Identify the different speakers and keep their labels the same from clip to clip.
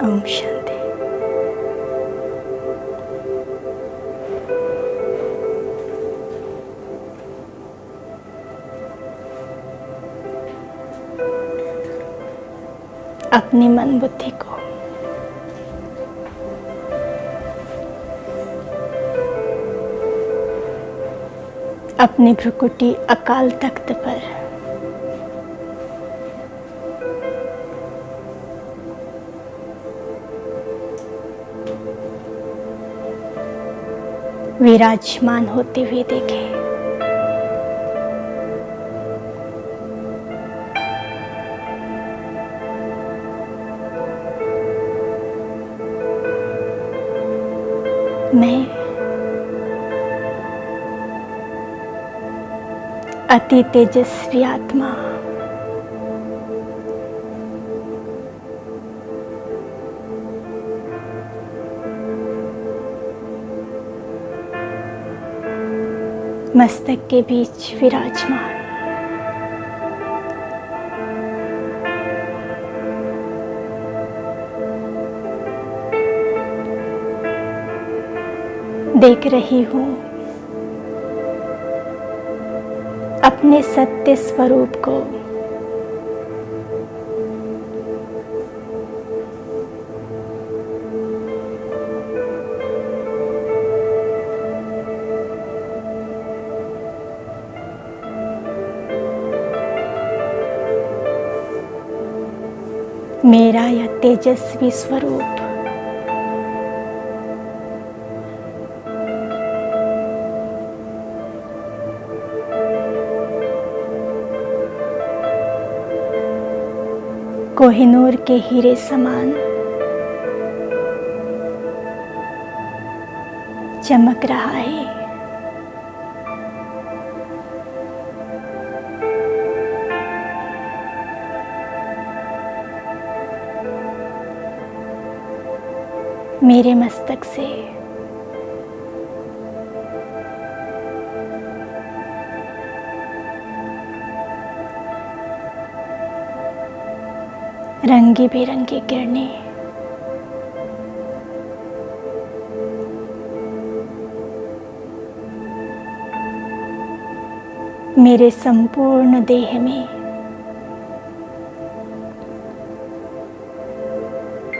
Speaker 1: ओम शांति। अपनी मन बुद्धि को अपनी भ्रुकुटी अकाल तख्त पर विराजमान होते हुए देखें। मैं अति तेजस्वी आत्मा मस्तक के बीच विराजमान, देख रही हूँ अपने सत्य स्वरूप को मेरा यह तेजस्वी स्वरूप कोहिनूर के हीरे समान चमक रहा है। मेरे मस्तक से रंगी बेरंगी किरणें मेरे संपूर्ण देह में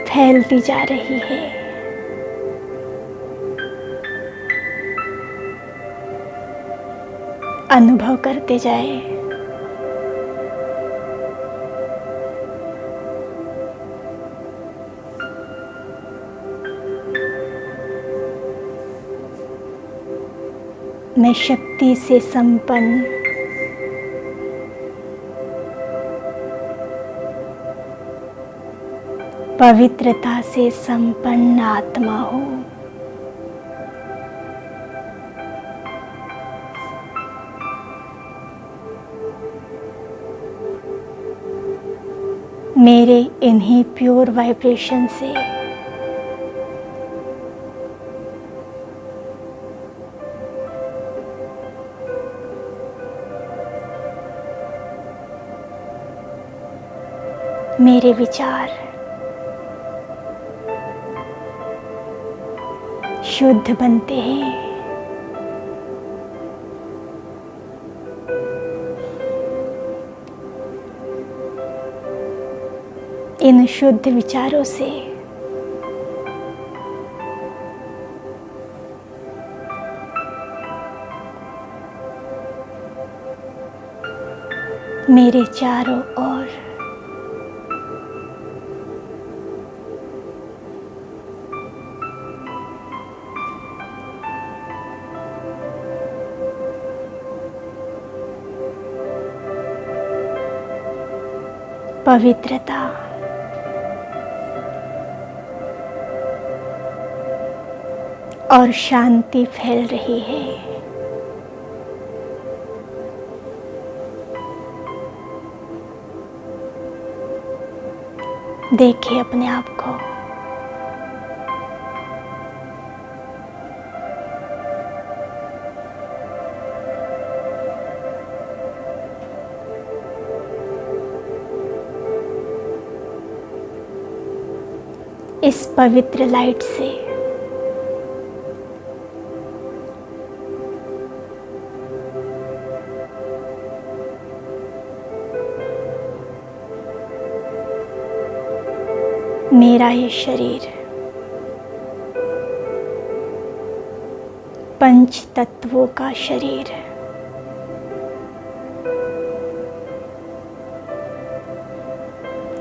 Speaker 1: फैलती जा रही है। अनुभव करते जाए। मैं शक्ति से संपन्न पवित्रता से संपन्न आत्मा हूँ। मेरे इन्हीं प्योर वाइब्रेशन से मेरे विचार शुद्ध बनते हैं। इन शुद्ध विचारों से मेरे चारों ओर पवित्रता और शांति फैल रही है। देखिए अपने आप को। इस पवित्र लाइट से मेरा ये शरीर पंच तत्वों का शरीर है।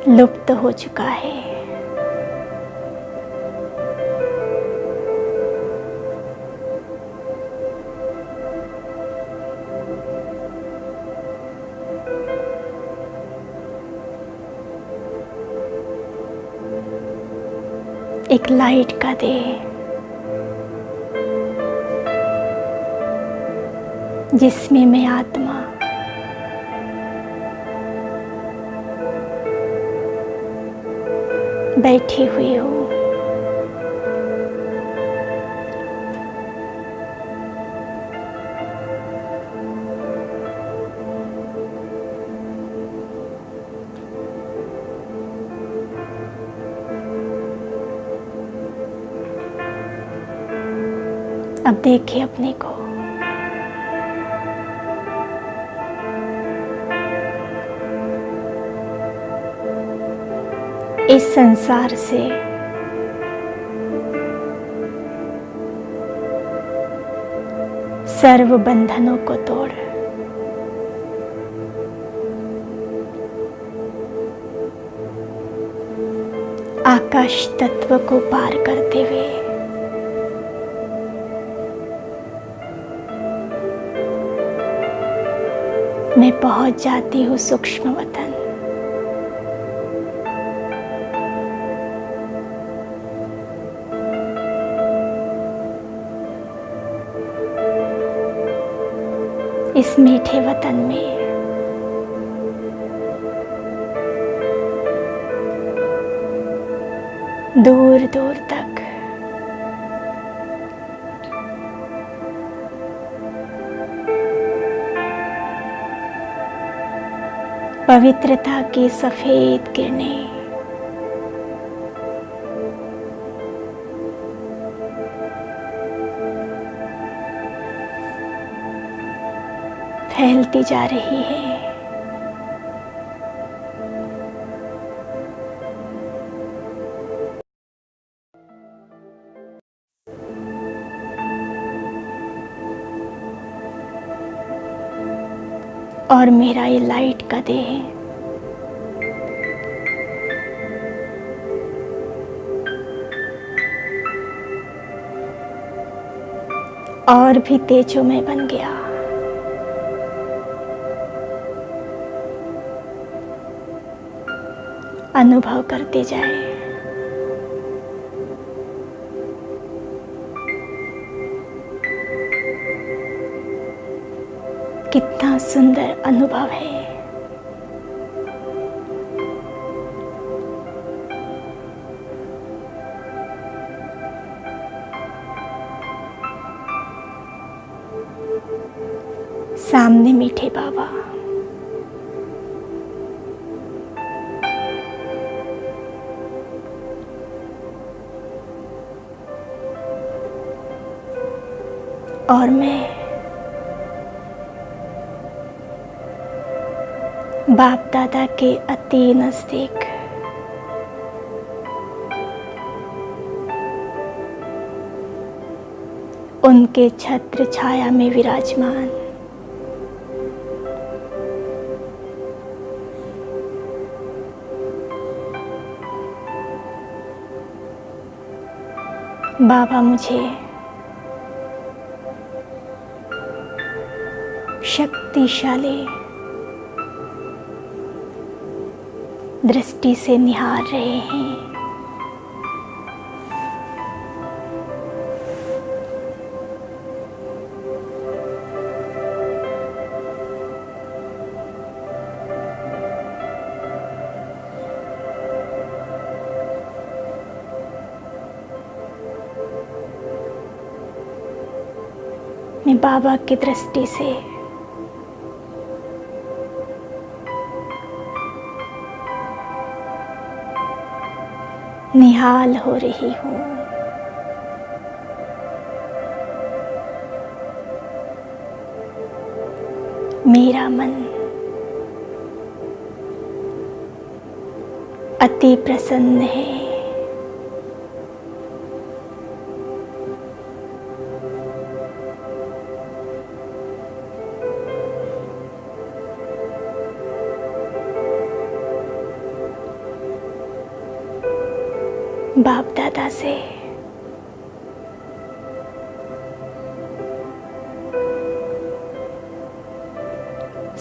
Speaker 1: लुप्त हो चुका है। एक लाइट का देह जिसमें मैं आत्मा बैठी हुई हूँ। अब देखिए अपने को। इस संसार से सर्व बंधनों को तोड़ आकाश तत्व को पार करते हुए मैं पहुंच जाती हूँ सूक्ष्म वतन। इस मीठे वतन में दूर दूर तक पवित्रता की सफेद किरणें फैलती जा रही है। और मेरा ये लाइट का देह और भी तेजोमय बन गया। अनुभव करते जाए। कितना सुंदर अनुभव है। सामने मीठे बाबा, और मैं बाप दादा के अति नजदीक उनके छत्र छाया में विराजमान बाबा मुझे शक्तिशाली दृष्टि से निहार रहे हैं। मैं बाबा की दृष्टि से निहाल हो रही हूँ। मेरा मन अति प्रसन्न है। बाप दादा से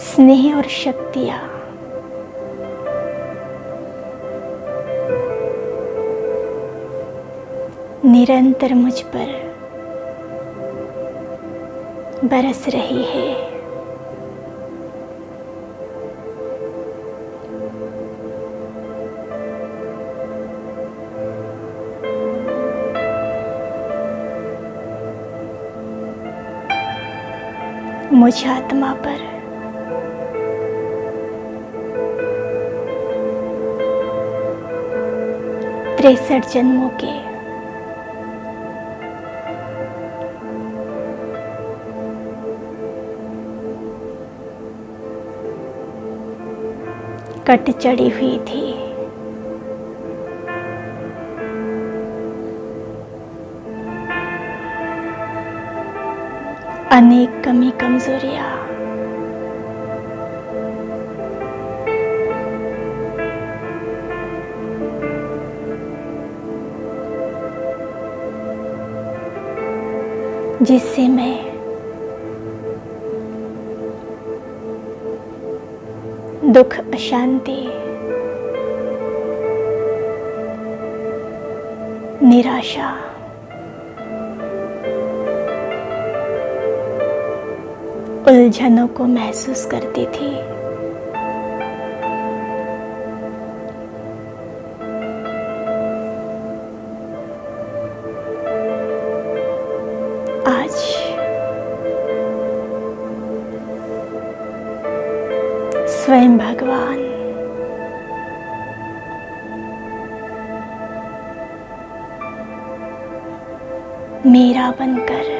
Speaker 1: स्नेह और शक्तियाँ निरंतर मुझ पर बरस रही है। मुझ आत्मा पर तिरसठ जन्मों के कट चढ़ी हुई थी। अनेक कमी कमजोरियां जिससे मैं दुख, अशांति, निराशा, उलझनों को महसूस करती थी। आज स्वयं भगवान मेरा बनकर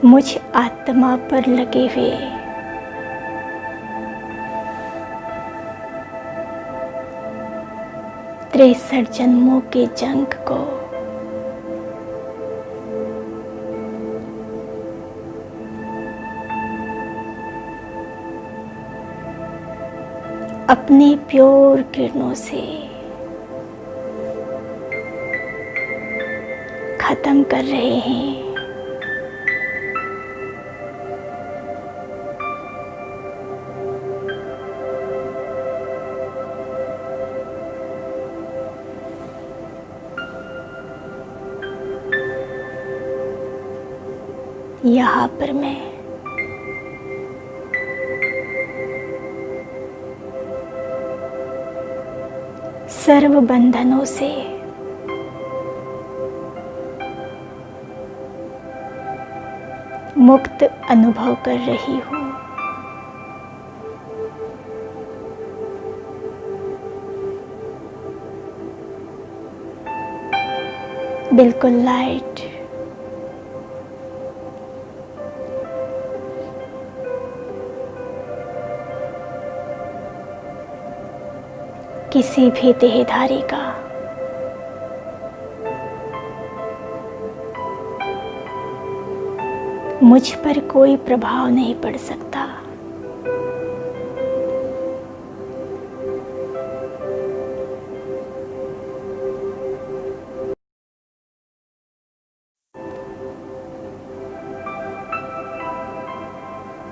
Speaker 1: मुझ आत्मा पर लगे हुए तिरसठ जन्मों के जंग को अपने प्योर किरणों से खत्म कर रहे हैं। यहाँ पर मैं सर्व बंधनों से मुक्त अनुभव कर रही हूँ। बिल्कुल लाइट, किसी भी देहधारी का मुझ पर कोई प्रभाव नहीं पड़ सकता।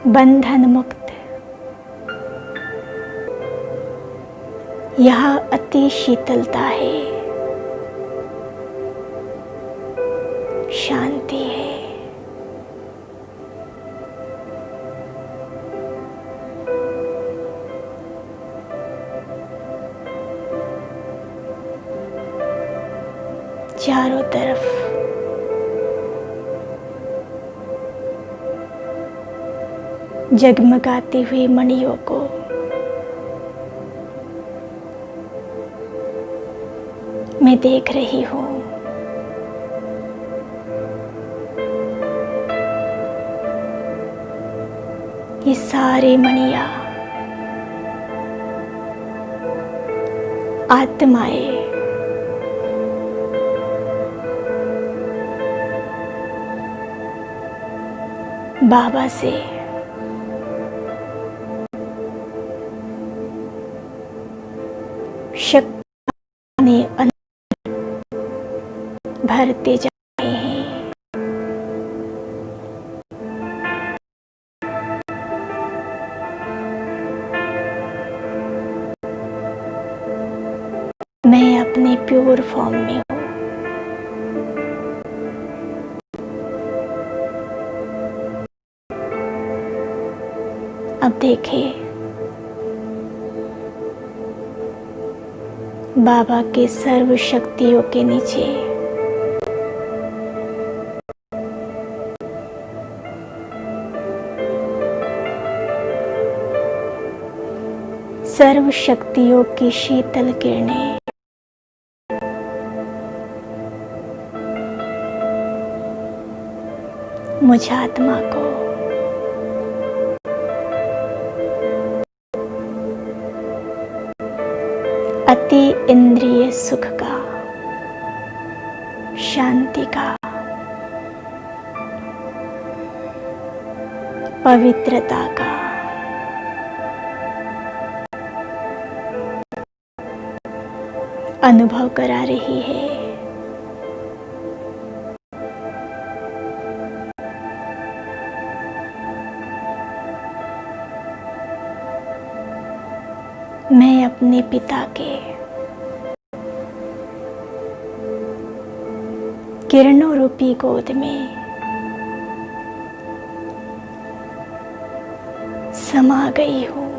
Speaker 1: बंधन मुक्त यहाँ अति शीतलता है, शांति है। चारों तरफ जगमगाती हुई मणियों को मैं देख रही हूँ। ये सारी मणियाँ आत्माएं बाबा से शक्ति ने भरते जा रहे हैं। मैं अपने प्योर फॉर्म में हूँ। अब देखिए, बाबा के सर्व शक्तियों के नीचे सर्व शक्तियों की शीतल किरणें मुझ आत्मा को अति इंद्रिय सुख का, शांति का, पवित्रता का, अनुभव करा रही है। मैं अपने पिता के किरणों रूपी गोद में समा गई हूँ।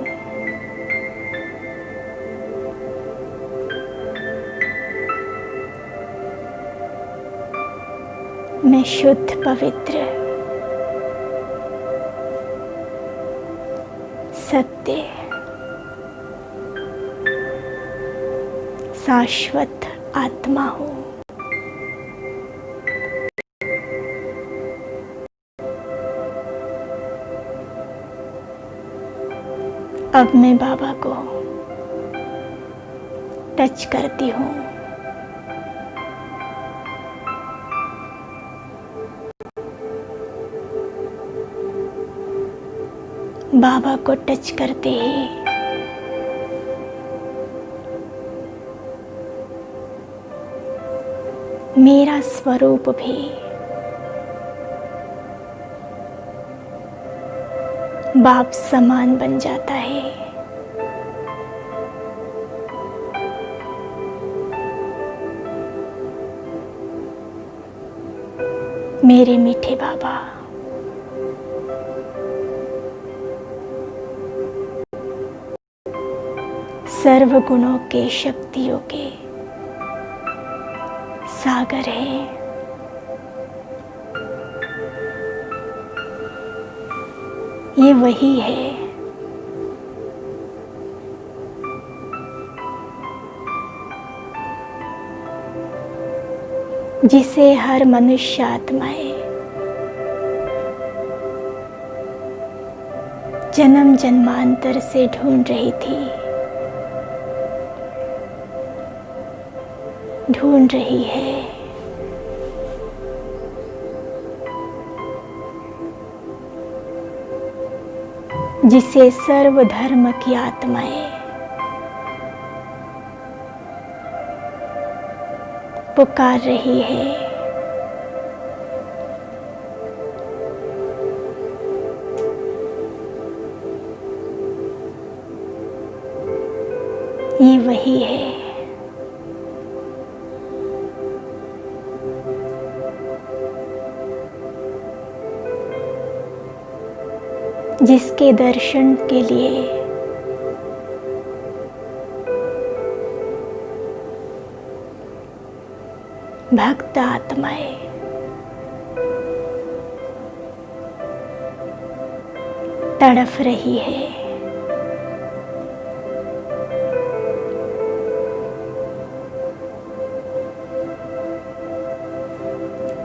Speaker 1: मैं शुद्ध, पवित्र, सत्य, शाश्वत आत्मा हूँ। अब मैं बाबा को टच करती हूँ। बाबा को टच करते ही मेरा स्वरूप भी बाप समान बन जाता है। मेरे मीठे बाबा, सर्व गुणों के, शक्तियों के सागर है। ये वही है जिसे हर मनुष्य आत्माएं जन्म जन्मांतर से ढूंढ रही थी, ढूंढ रही है। जिसे सर्व धर्म की आत्माएं पुकार रही है। ये वही है जिसके दर्शन के लिए भक्त आत्माएं तड़फ रही है।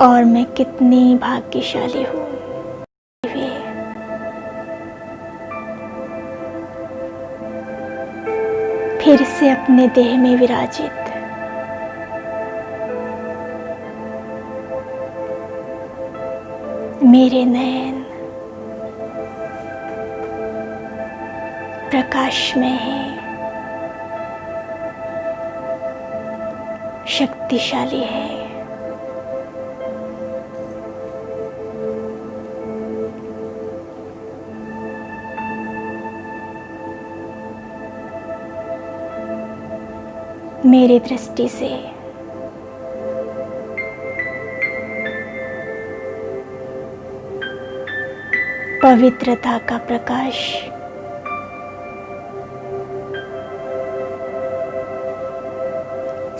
Speaker 1: और मैं कितनी भाग्यशाली हूँ। फिर से अपने देह में विराजित मेरे नयन प्रकाश में है, शक्तिशाली है। मेरी दृष्टि से पवित्रता का प्रकाश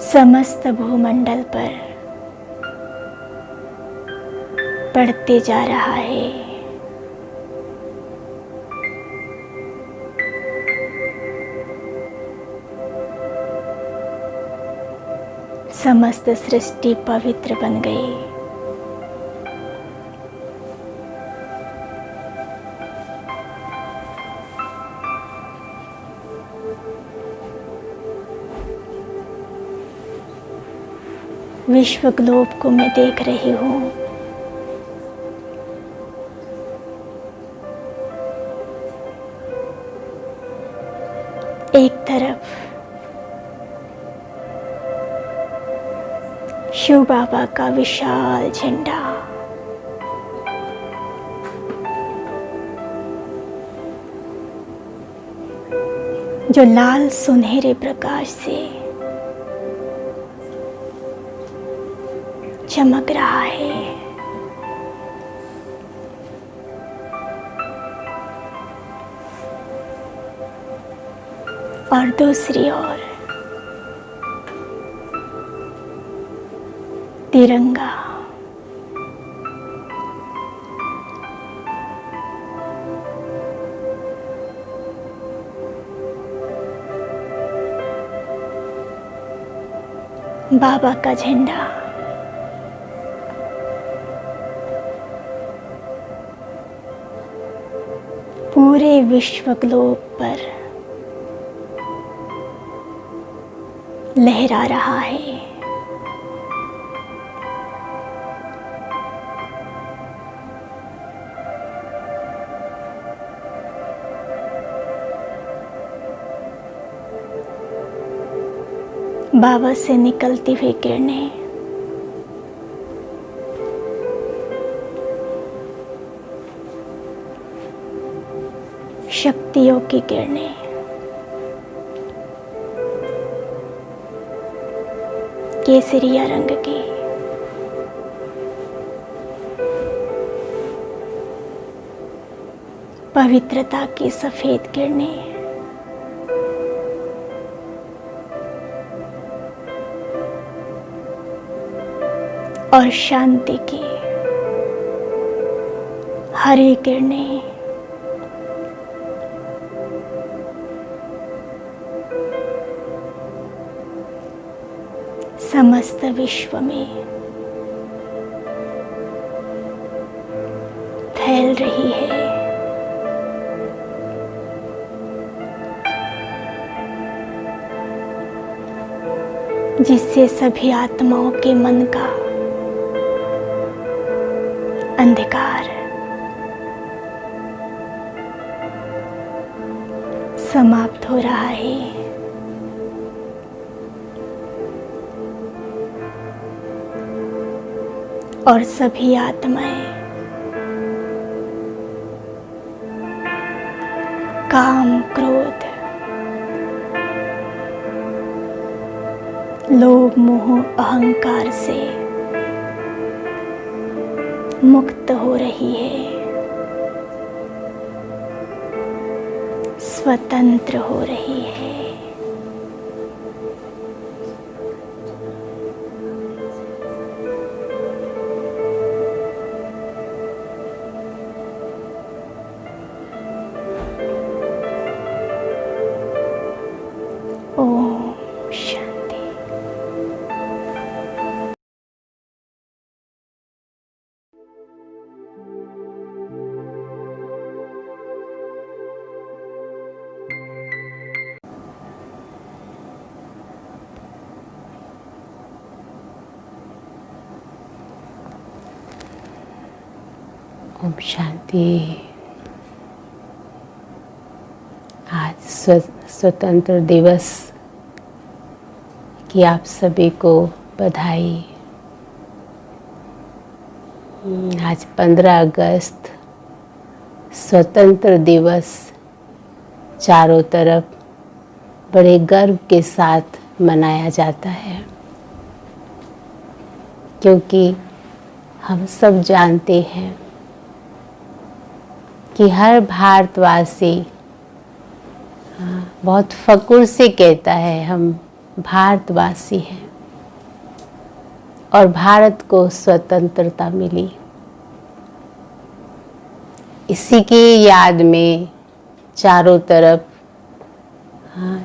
Speaker 1: समस्त भूमंडल पर पड़ते जा रहा है। समस्त सृष्टि पवित्र बन गई। विश्व ग्लोब को मैं देख रही हूँ। एक तरफ शिव बाबा का विशाल झंडा, जो लाल सुनहरे प्रकाश से चमक रहा है। और दूसरी ओर तिरंगा, बाबा का झंडा पूरे विश्व ग्लोब पर लहरा रहा है। बाबा से निकलती हुई किरणें शक्तियों की किरणें केसरिया रंग की, पवित्रता की सफेद किरणें और शांति की हरी किरणें समस्त विश्व में फैल रही है। जिससे सभी आत्माओं के मन का अंधकार समाप्त हो रहा है। और सभी आत्माएं काम, क्रोध, लोभ, मोह, अहंकार से मुक्त हो रही है, स्वतंत्र हो रही है।
Speaker 2: ओम शांति। आज स्वतंत्र दिवस की आप सभी को बधाई। आज 15 अगस्त स्वतंत्र दिवस चारों तरफ बड़े गर्व के साथ मनाया जाता है, क्योंकि हम सब जानते हैं कि हर भारतवासी बहुत फक्र से कहता है हम भारतवासी हैं और भारत को स्वतंत्रता मिली। इसी की याद में चारों तरफ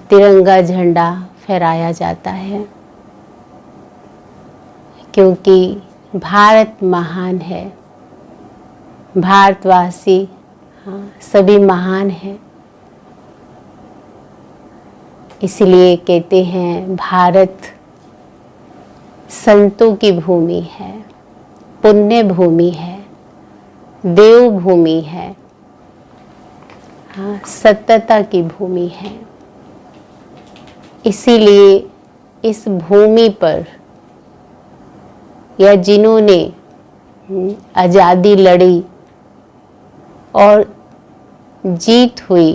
Speaker 2: तिरंगा झंडा फहराया जाता है, क्योंकि भारत महान है, भारतवासी सभी महान हैं। इसलिए कहते हैं भारत संतों की भूमि है, पुण्य भूमि है, देव भूमि है, सत्यता की भूमि है। इसीलिए इस भूमि पर या जिन्होंने आज़ादी लड़ी और जीत हुई,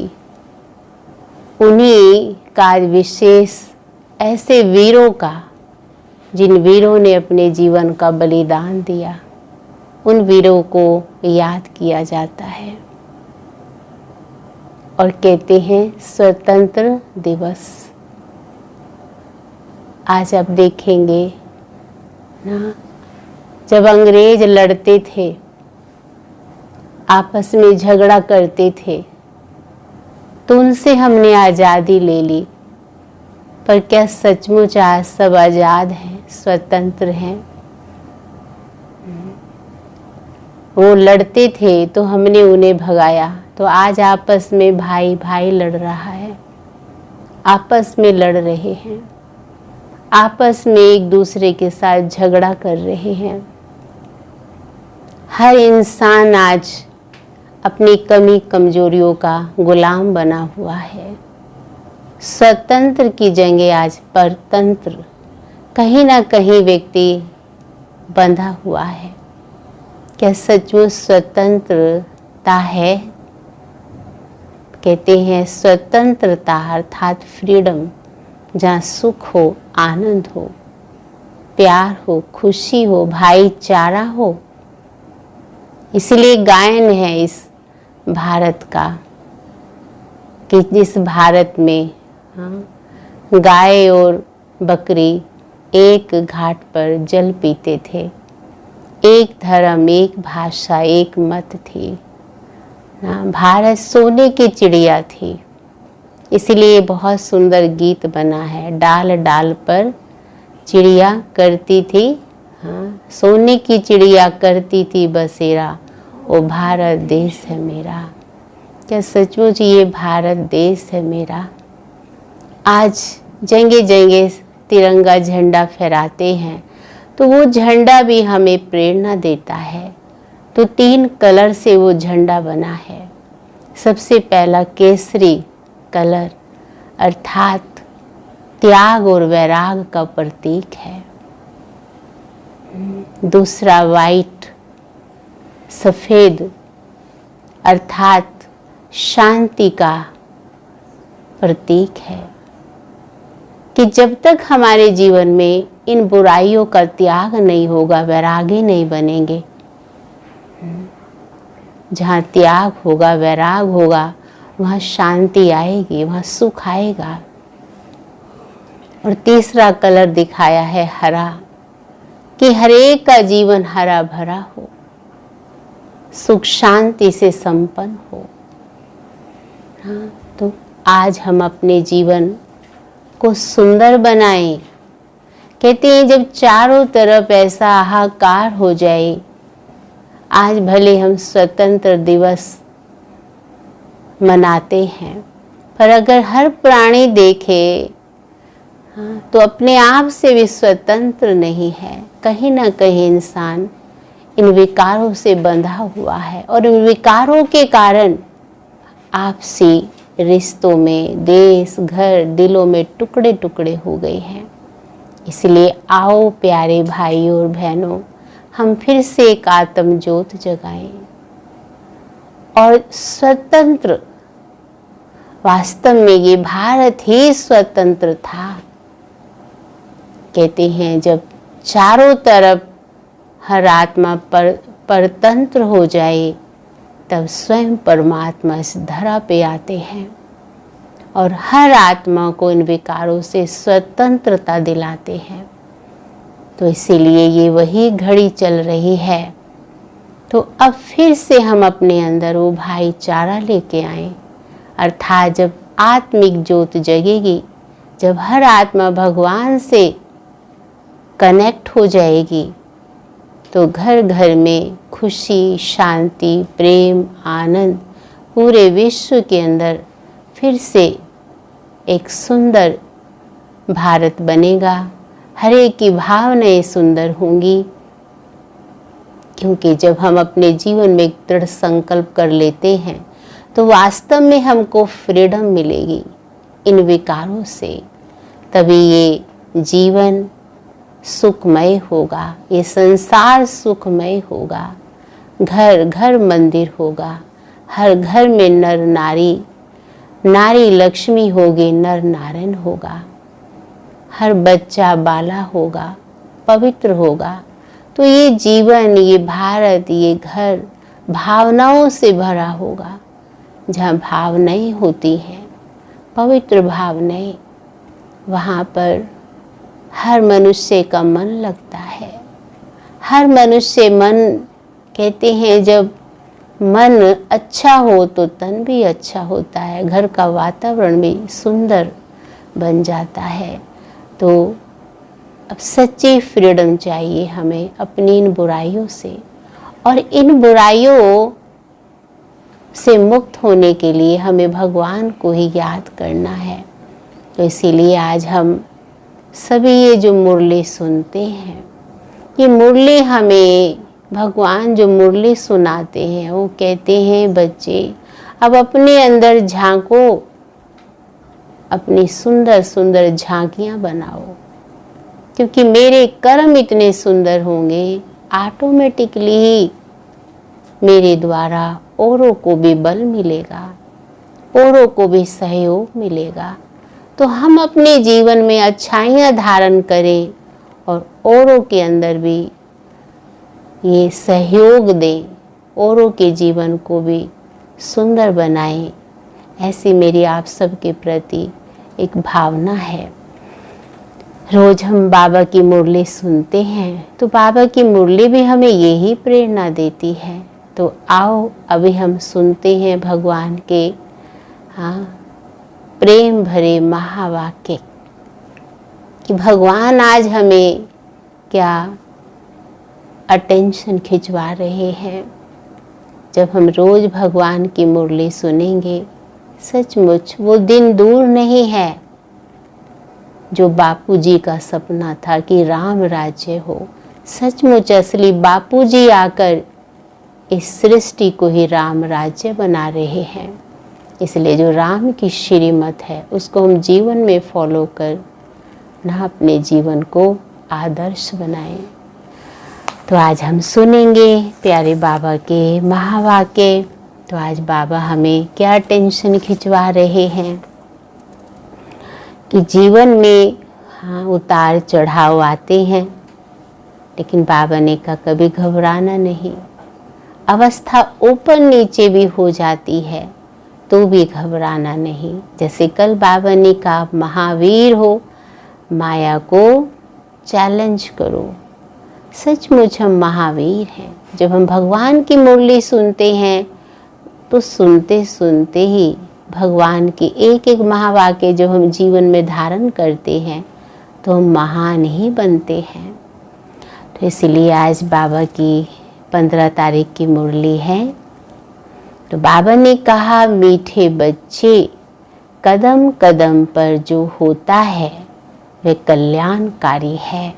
Speaker 2: उन्हीं का विशेष ऐसे वीरों का, जिन वीरों ने अपने जीवन का बलिदान दिया, उन वीरों को याद किया जाता है और कहते हैं स्वतंत्र दिवस। आज आप देखेंगे ना, जब अंग्रेज लड़ते थे, आपस में झगड़ा करते थे, तो उनसे हमने आज़ादी ले ली। पर क्या सचमुच आज सब आज़ाद हैं, स्वतंत्र हैं? वो लड़ते थे तो हमने उन्हें भगाया, तो आज आपस में भाई भाई लड़ रहा है, आपस में लड़ रहे हैं, आपस में एक दूसरे के साथ झगड़ा कर रहे हैं। हर इंसान आज अपनी कमी कमजोरियों का गुलाम बना हुआ है। स्वतंत्र की जगह आज परतंत्र, कहीं ना कहीं व्यक्ति बंधा हुआ है। क्या सचमुच स्वतंत्रता है? कहते हैं स्वतंत्रता अर्थात फ्रीडम, जहाँ सुख हो, आनंद हो, प्यार हो, खुशी हो, भाईचारा हो। इसलिए गायन है इस भारत का कि जिस भारत में गाय और बकरी एक घाट पर जल पीते थे, एक धर्म, एक भाषा, एक मत थी। भारत सोने की चिड़िया थी। इसलिए बहुत सुंदर गीत बना है, डाल डाल पर चिड़िया करती थी, सोने की चिड़िया करती थी बसेरा, ओ भारत देश है मेरा। क्या सचमुच ये भारत देश है मेरा? आज जगह जगह तिरंगा झंडा फहराते हैं, तो वो झंडा भी हमें प्रेरणा देता है। तो 3 कलर से वो झंडा बना है। सबसे पहला केसरी कलर अर्थात त्याग और वैराग का प्रतीक है। दूसरा वाइट सफेद अर्थात शांति का प्रतीक है, कि जब तक हमारे जीवन में इन बुराइयों का त्याग नहीं होगा, वैरागी नहीं बनेंगे। जहाँ त्याग होगा, वैराग होगा, वहाँ शांति आएगी, वहाँ सुख आएगा। और तीसरा कलर दिखाया है हरा, कि हर एक का जीवन हरा भरा हो, सुख शांति से संपन्न हो। तो आज हम अपने जीवन को सुंदर बनाएं। कहते हैं जब चारों तरफ ऐसा हाहाकार हो जाए, आज भले हम स्वतंत्र दिवस मनाते हैं, पर अगर हर प्राणी देखे तो अपने आप से भी स्वतंत्र नहीं है। कहीं ना कहीं इंसान इन विकारों से बंधा हुआ है और इन विकारों के कारण आपसी रिश्तों में, देश, घर, दिलों में टुकड़े टुकड़े हो गए हैं। इसलिए आओ प्यारे भाइयों और बहनों, हम फिर से एक आत्म ज्योत जगाएं और स्वतंत्र, वास्तव में ये भारत ही स्वतंत्र था। कहते हैं जब चारों तरफ हर आत्मा परतंत्र हो जाए तब स्वयं परमात्मा इस धरा पे आते हैं और हर आत्मा को इन विकारों से स्वतंत्रता दिलाते हैं। तो इसीलिए ये वही घड़ी चल रही है। तो अब फिर से हम अपने अंदर वो भाईचारा लेके आए, अर्थात जब आत्मिक ज्योत जगेगी, जब हर आत्मा भगवान से कनेक्ट हो जाएगी, तो घर घर में खुशी, शांति, प्रेम, आनंद पूरे विश्व के अंदर फिर से एक सुंदर भारत बनेगा। हर एक की भावनाएं सुंदर होंगी, क्योंकि जब हम अपने जीवन में एक दृढ़ संकल्प कर लेते हैं तो वास्तव में हमको फ्रीडम मिलेगी इन विकारों से। तभी ये जीवन सुखमय होगा, ये संसार सुखमय होगा, घर घर मंदिर होगा, हर घर में नर नारी, नारी लक्ष्मी होगी, नर नारायण होगा, हर बच्चा बाला होगा, पवित्र होगा। तो ये जीवन, ये भारत, ये घर भावनाओं से भरा होगा। जहाँ भावनाएं होती हैं, पवित्र भावनाएं, वहाँ पर हर मनुष्य का मन लगता है। हर मनुष्य मन, कहते हैं जब मन अच्छा हो तो तन भी अच्छा होता है, घर का वातावरण भी सुंदर बन जाता है। तो अब सच्ची फ्रीडम चाहिए हमें अपनी इन बुराइयों से, और इन बुराइयों से मुक्त होने के लिए हमें भगवान को ही याद करना है। तो इसीलिए आज हम सभी ये जो मुरली सुनते हैं, ये मुरली हमें भगवान जो मुरली सुनाते हैं, वो कहते हैं बच्चे अब अपने अंदर झांको, अपनी सुंदर सुंदर झांकियाँ बनाओ, क्योंकि मेरे कर्म इतने सुंदर होंगे, ऑटोमेटिकली ही मेरे द्वारा औरों को भी बल मिलेगा, औरों को भी सहयोग मिलेगा। तो हम अपने जीवन में अच्छाइयाँ धारण करें और औरों के अंदर भी ये सहयोग दें, औरों के जीवन को भी सुंदर बनाएं। ऐसी मेरी आप सबके प्रति एक भावना है। रोज हम बाबा की मुरली सुनते हैं, तो बाबा की मुरली भी हमें यही प्रेरणा देती है। तो आओ अभी हम सुनते हैं भगवान के प्रेम भरे महावाक्य कि भगवान आज हमें क्या अटेंशन खिंचवा रहे हैं। जब हम रोज भगवान की मुरली सुनेंगे, सचमुच वो दिन दूर नहीं है जो बापूजी का सपना था कि राम राज्य हो। सचमुच असली बापूजी आकर इस सृष्टि को ही राम राज्य बना रहे हैं। इसलिए जो राम की श्रीमत है उसको हम जीवन में फॉलो कर ना अपने जीवन को आदर्श बनाएं। तो आज हम सुनेंगे प्यारे बाबा के महावाक्य। तो आज बाबा हमें क्या टेंशन खिंचवा रहे हैं कि जीवन में उतार चढ़ाव आते हैं, लेकिन बाबा ने कहा कभी घबराना नहीं। अवस्था ऊपर नीचे भी हो जाती है तो भी घबराना नहीं। जैसे कल बाबा ने कहा महावीर हो, माया को चैलेंज करो। सचमुच हम महावीर हैं। जब हम भगवान की मुरली सुनते हैं तो सुनते सुनते ही भगवान की एक एक महावाक्य जब हम जीवन में धारण करते हैं तो हम महान ही बनते हैं। तो इसलिए आज बाबा की 15 तारीख की मुरली है। तो बाबा ने कहा मीठे बच्चे, कदम कदम पर जो होता है वह कल्याणकारी है।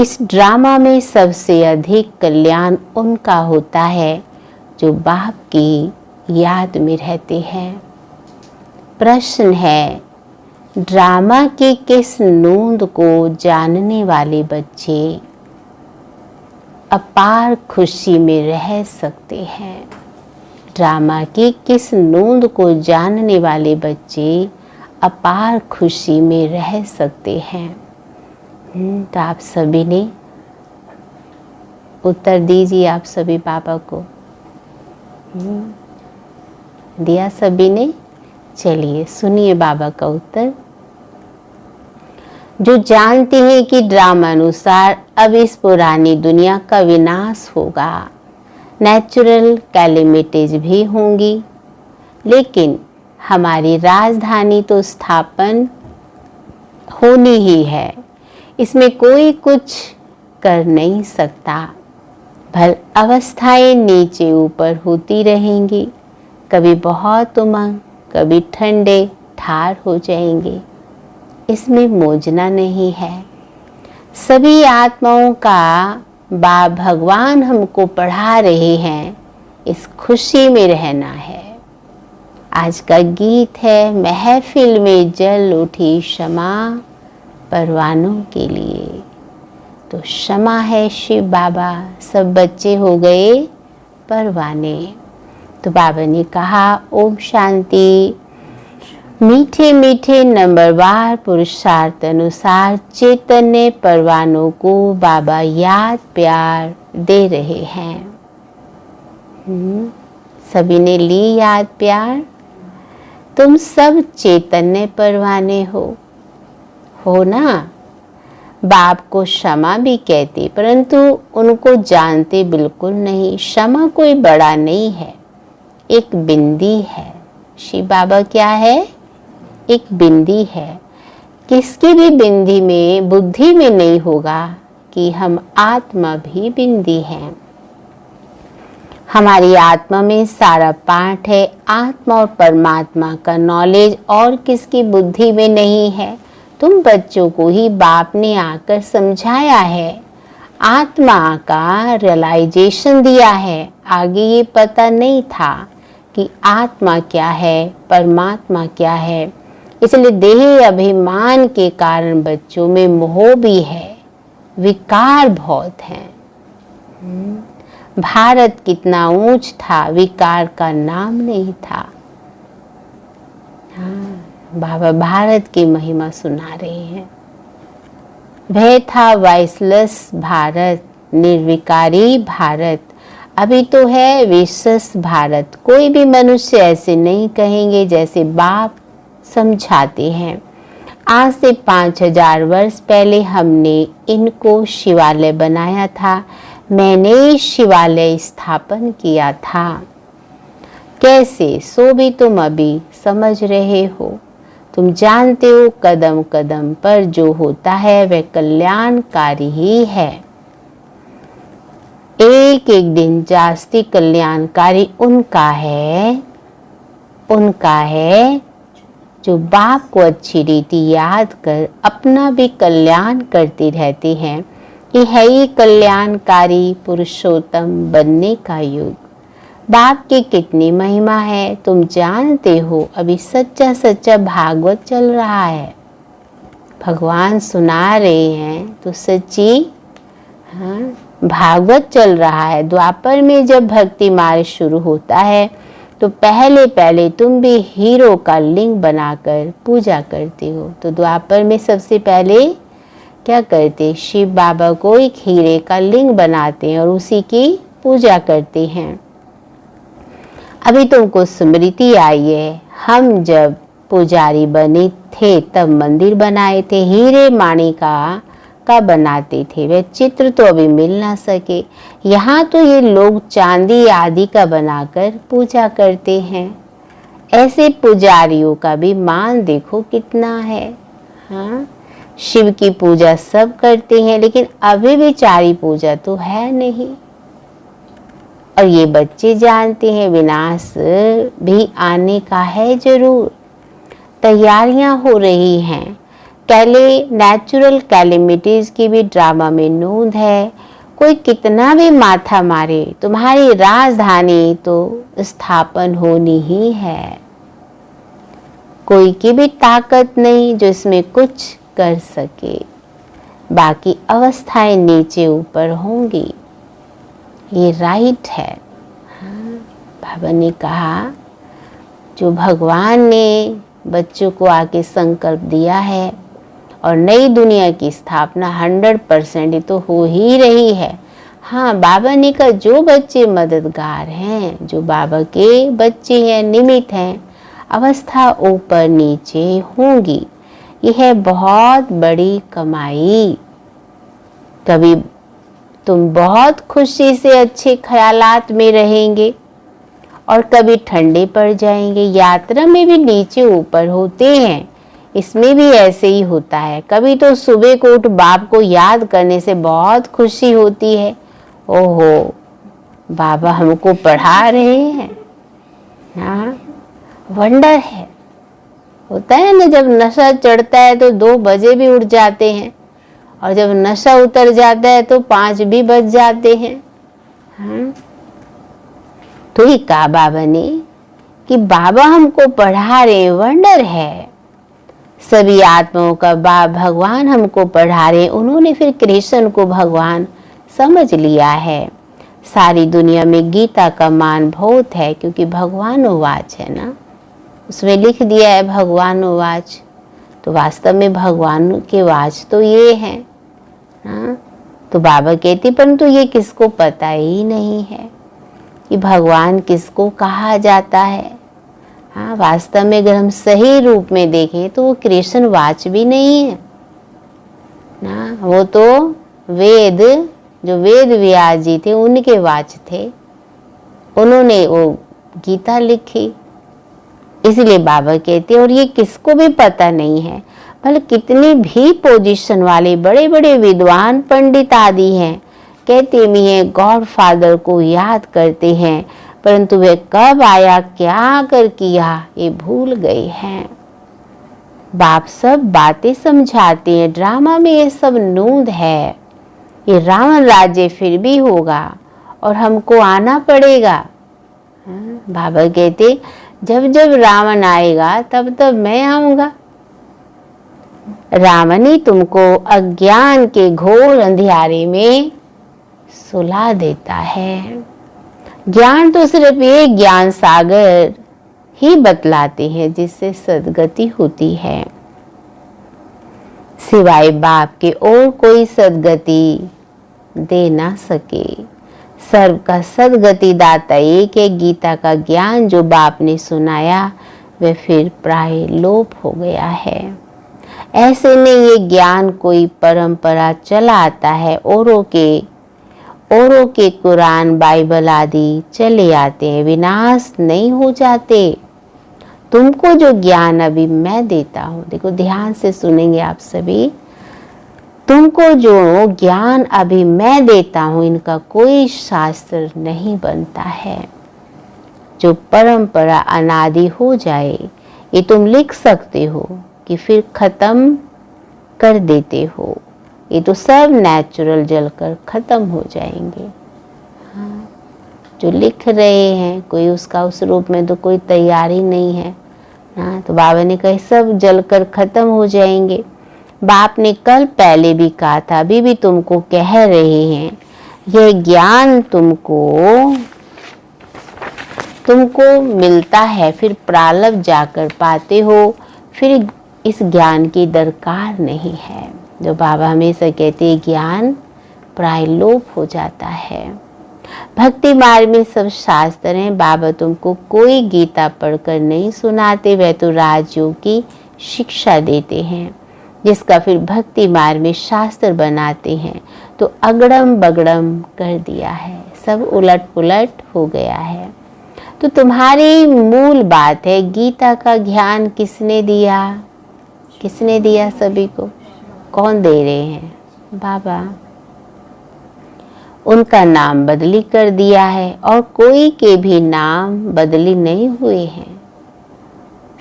Speaker 2: इस ड्रामा में सबसे अधिक कल्याण उनका होता है जो बाप की याद में रहते हैं। प्रश्न है, ड्रामा की किस नोंद को जानने वाले बच्चे अपार खुशी में रह सकते हैं? ड्रामा की किस नोंद को जानने वाले बच्चे अपार खुशी में रह सकते हैं? तो आप सभी ने उत्तर दीजिए। आप सभी पापा को दिया सभी ने। चलिए सुनिए बाबा का उत्तर। जो जानते हैं कि ड्रामा अनुसार अब इस पुरानी दुनिया का विनाश होगा, नेचुरल कैलेमिटीज भी होंगी, लेकिन हमारी राजधानी तो स्थापन होनी ही है, इसमें कोई कुछ कर नहीं सकता। भल अवस्थाएं नीचे ऊपर होती रहेंगी, कभी बहुत उमंग, कभी ठंडे ठार हो जाएंगे, इसमें मौजना नहीं है। सभी आत्माओं का बाप भगवान हमको पढ़ा रहे हैं, इस खुशी में रहना है। आज का गीत है, महफिल में जल उठी शमा परवानों के लिए। तो क्षमा है शिव बाबा, सब बच्चे हो गए परवाने। तो बाबा ने कहा ओम शांति। मीठे मीठे नंबरवार पुरुषार्थ अनुसार चैतन्य परवानों को बाबा याद प्यार दे रहे हैं। सभी ने ली याद प्यार। तुम सब चैतन्य परवाने हो ना। बाप को क्षमा भी कहते, परंतु उनको जानते बिल्कुल नहीं। क्षमा कोई बड़ा नहीं है, एक बिंदी है। शिव बाबा क्या है? एक बिंदी है। किसकी भी बिंदी में, बुद्धि में नहीं होगा कि हम आत्मा भी बिंदी हैं। हमारी आत्मा में सारा पाठ है। आत्मा और परमात्मा का नॉलेज और किसकी बुद्धि में नहीं है। तुम बच्चों को ही बाप ने आकर समझाया है, आत्मा का रियलाइजेशन दिया है। आगे ये पता नहीं था कि आत्मा क्या है, परमात्मा क्या है। इसलिए देह अभिमान के कारण बच्चों में मोह भी है, विकार बहुत हैं। भारत कितना ऊंच था, विकार का नाम नहीं था। बाबा भारत की महिमा सुना रहे हैं। वह था वाइसलेस भारत, निर्विकारी भारत। अभी तो है विशेष भारत। कोई भी मनुष्य ऐसे नहीं कहेंगे जैसे बाप समझाते हैं। आज से 5000 वर्ष पहले हमने इनको शिवालय बनाया था। मैंने शिवालय स्थापन किया था। कैसे, सो भी तुम अभी समझ रहे हो। तुम जानते हो कदम कदम पर जो होता है वह कल्याणकारी ही है। एक एक दिन जास्ती कल्याणकारी उनका है जो बाप को अच्छी रीति याद कर अपना भी कल्याण करते रहते हैं। ये है ही कल्याणकारी पुरुषोत्तम बनने का युग। बाप की कितनी महिमा है तुम जानते हो। अभी सच्चा सच्चा भागवत चल रहा है, भगवान सुना रहे हैं तो सच्ची भागवत चल रहा है। द्वापर में जब भक्ति मार्ग शुरू होता है तो पहले पहले तुम भी हीरो का लिंग बनाकर पूजा करते हो। तो द्वापर में सबसे पहले क्या करते, शिव बाबा को एक हीरे का लिंग बनाते हैं और उसी की पूजा करते हैं। अभी तुमको स्मृति आई है, हम जब पुजारी बने थे तब मंदिर बनाए थे, हीरे माणिका का बनाते थे। वह चित्र तो अभी मिल ना सके। यहाँ तो ये लोग चांदी आदि का बनाकर पूजा करते हैं। ऐसे पुजारियों का भी मान देखो कितना है। हाँ, शिव की पूजा सब करते हैं, लेकिन अभी भी चारी पूजा तो है नहीं। और ये बच्चे जानते हैं विनाश भी आने का है जरूर। तैयारियां हो रही हैं। नेचुरल कैलेमिटीज की भी ड्रामा में नोंद है। कोई कितना भी माथा मारे, तुम्हारी राजधानी तो स्थापन होनी ही है। कोई की भी ताकत नहीं जो इसमें कुछ कर सके। बाकी अवस्थाएं नीचे ऊपर होंगी। ये राइट है। बाबा ने कहा जो भगवान ने बच्चों को आके संकल्प दिया है और नई दुनिया की स्थापना 100% तो हो ही रही है। हाँ, बाबा ने कहा जो बच्चे मददगार हैं, जो बाबा के बच्चे हैं, निमित्त हैं, अवस्था ऊपर नीचे होंगी। यह है बहुत बड़ी कमाई। कभी तुम बहुत खुशी से अच्छे ख्यालात में रहेंगे और कभी ठंडे पड़ जाएंगे। यात्रा में भी नीचे ऊपर होते हैं, इसमें भी ऐसे ही होता है। कभी तो सुबह को उठ बाप को याद करने से बहुत खुशी होती है। ओहो, बाबा हमको पढ़ा रहे हैं। हाँ, वंडर है। होता है ना, जब नशा चढ़ता है तो 2 बजे भी उठ जाते हैं और जब नशा उतर जाता है तो 5 भी बज जाते हैं। हाँ? तो ये कहा बाबा ने कि बाबा हमको पढ़ा रहे, वंडर है। सभी आत्माओं का बाप भगवान हमको पढ़ा रहे। उन्होंने फिर कृष्ण को भगवान समझ लिया है। सारी दुनिया में गीता का मान बहुत है क्योंकि भगवान वाच है ना, उसमें लिख दिया है भगवान वाच। तो वास्तव में भगवान के वाच तो ये है। हाँ? तो बाबा कहते परंतु ये किसको पता ही नहीं है कि भगवान किसको कहा जाता है। हाँ, वास्तव में अगर हम सही रूप में देखें तो वो कृष्ण वाच भी नहीं है ना, वो तो वेद, जो वेद व्यास जी थे उनके वाच थे। उन्होंने वो गीता लिखी। इसलिए बाबा कहते और ये किसको भी पता नहीं है। मतलब कितने भी पोजीशन वाले बड़े बड़े विद्वान पंडित आदि हैं, कहते भी हैं गॉड फादर को याद करते हैं, परंतु वे कब आया, क्या कर किया, ये भूल गए हैं। बाप सब बातें समझाते हैं। ड्रामा में ये सब नोंद है। ये रावण राज्य फिर भी होगा और हमको आना पड़ेगा। बाबा कहते जब जब रावण आएगा तब तब मैं आऊंगा। रावण ही तुमको अज्ञान के घोर अंधियारे में सुला देता है। ज्ञान तो सिर्फ ये ज्ञान सागर ही बतलाते हैं जिससे सद्गति होती है। सिवाय बाप के और कोई सद्गति दे ना सके। सर्व का सद्गति दाता एक है। गीता का ज्ञान जो बाप ने सुनाया वह फिर प्राय लोप हो गया है। ऐसे में ये ज्ञान कोई परंपरा चला आता है। औरों के कुरान बाइबल आदि चले आते हैं, विनाश नहीं हो जाते। तुमको जो ज्ञान अभी मैं देता हूँ, देखो ध्यान से सुनेंगे आप सभी, तुमको जो ज्ञान अभी मैं देता हूँ इनका कोई शास्त्र नहीं बनता है। जो परंपरा अनादि हो जाए ये तुम लिख सकते हो कि फिर खत्म कर देते हो। ये तो सब नेचुरल जलकर खत्म हो जाएंगे। हाँ, जो लिख रहे हैं कोई उसका उस रूप में तो कोई तैयारी नहीं है। हाँ, तो बाबा ने कहा सब जलकर खत्म हो जाएंगे। बाप ने कल पहले भी कहा था, अभी भी तुमको कह रहे हैं, यह ज्ञान तुमको मिलता है, फिर प्रारब्ध जाकर पाते हो, फिर इस ज्ञान की दरकार नहीं है। जो बाबा हमेशा कहते हैं ज्ञान प्राय लोप हो जाता है। भक्ति मार्ग में सब शास्त्र हैं। बाबा तुमको कोई गीता पढ़कर नहीं सुनाते, वह तो राजयोग की शिक्षा देते हैं जिसका फिर भक्ति मार्ग में शास्त्र बनाते हैं। तो अगड़म बगड़म कर दिया है, सब उलट पुलट हो गया है। तो तुम्हारी मूल बात है गीता का ज्ञान किसने दिया? किसने दिया सभी को? कौन दे रहे हैं? बाबा। उनका नाम बदली कर दिया है और कोई के भी नाम बदली नहीं हुए हैं।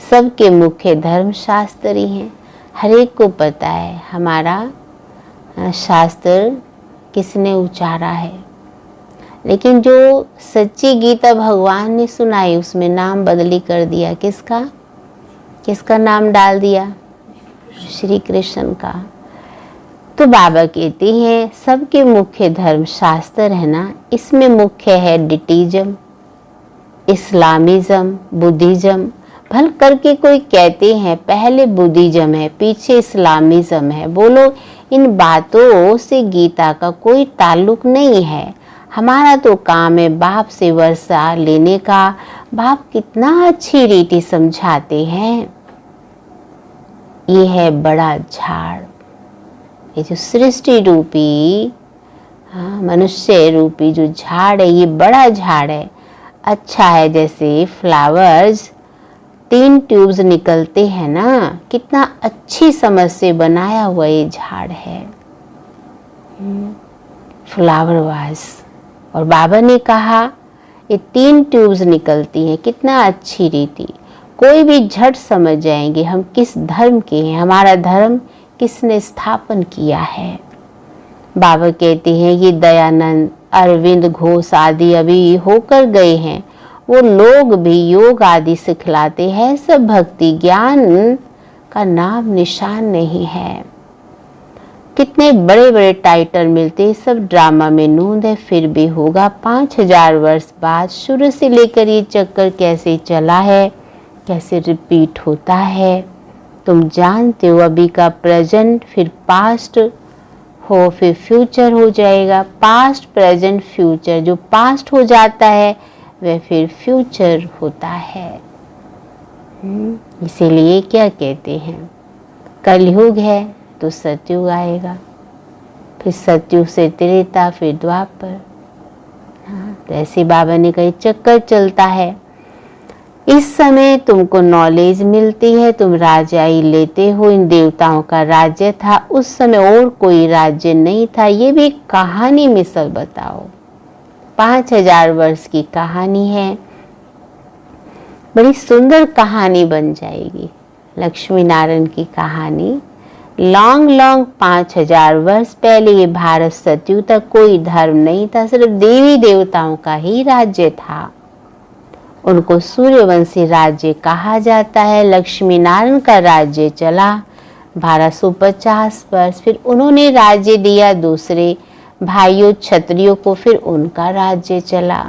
Speaker 2: सबके मुख्य धर्म शास्त्र ही हैं। हर एक को पता है हमारा शास्त्र किसने उचारा है, लेकिन जो सच्ची गीता भगवान ने सुनाई उसमें नाम बदली कर दिया। किसका किसका नाम डाल दिया? श्री कृष्ण का। तो बाबा कहते हैं सबके मुख्य धर्म शास्त्र है ना, इसमें मुख्य है डिटिज्म, इस्लामिज्म, बुद्धिज्म। भल करके कोई कहते हैं पहले बुद्धिज्म है पीछे इस्लामिज्म है। बोलो इन बातों से गीता का कोई ताल्लुक नहीं है। हमारा तो काम है बाप से वर्षा लेने का। बाप कितना अच्छी रीति समझाते हैं। ये है बड़ा झाड़, ये जो सृष्टि रूपी मनुष्य रूपी जो झाड़ है, ये बड़ा झाड़ है। अच्छा है जैसे फ्लावर्स 3 ट्यूब्स निकलते हैं ना, कितना अच्छी समझ से बनाया हुआ ये झाड़ है, फ्लावर वास। और बाबा ने कहा ये 3 ट्यूब्स निकलती हैं, कितना अच्छी रीति। कोई भी झट समझ जाएंगे हम किस धर्म के हैं, हमारा धर्म किसने स्थापन किया है। बाबा कहते हैं ये दयानंद, अरविंद घोष आदि अभी होकर गए हैं, वो लोग भी योग आदि सिखलाते हैं। सब भक्ति ज्ञान का नाम निशान नहीं है। कितने बड़े बड़े टाइटल मिलते, सब ड्रामा में नूंद है। फिर भी होगा 5000 वर्ष बाद। शुरू से लेकर ये चक्कर कैसे चला है, कैसे रिपीट होता है, तुम जानते हो। अभी का प्रेजेंट, फिर पास्ट हो, फिर फ्यूचर हो जाएगा। पास्ट प्रेजेंट फ्यूचर, जो पास्ट हो जाता है वह फिर फ्यूचर होता है। इसीलिए क्या कहते हैं, कलयुग है तो सतयुग आएगा, फिर सतयुग से त्रेता, फिर द्वापर। तो ऐसे बाबा ने कही चक्कर चलता है। इस समय तुमको नॉलेज मिलती है, तुम राजाई लेते हो। इन देवताओं का राज्य था, उस समय और कोई राज्य नहीं था। ये भी कहानी मिसल बताओ, 5000 वर्ष की कहानी है, बड़ी सुंदर कहानी बन जाएगी। लक्ष्मी नारायण की कहानी। लॉन्ग 5000 वर्ष पहले ये भारत सतयुग तक कोई धर्म नहीं था, सिर्फ देवी देवताओं का ही राज्य था। उनको सूर्यवंशी राज्य कहा जाता है। लक्ष्मी नारायण का राज्य चला 1250 वर्ष। फिर उन्होंने राज्य दिया दूसरे भाइयों क्षत्रियों को, फिर उनका राज्य चला।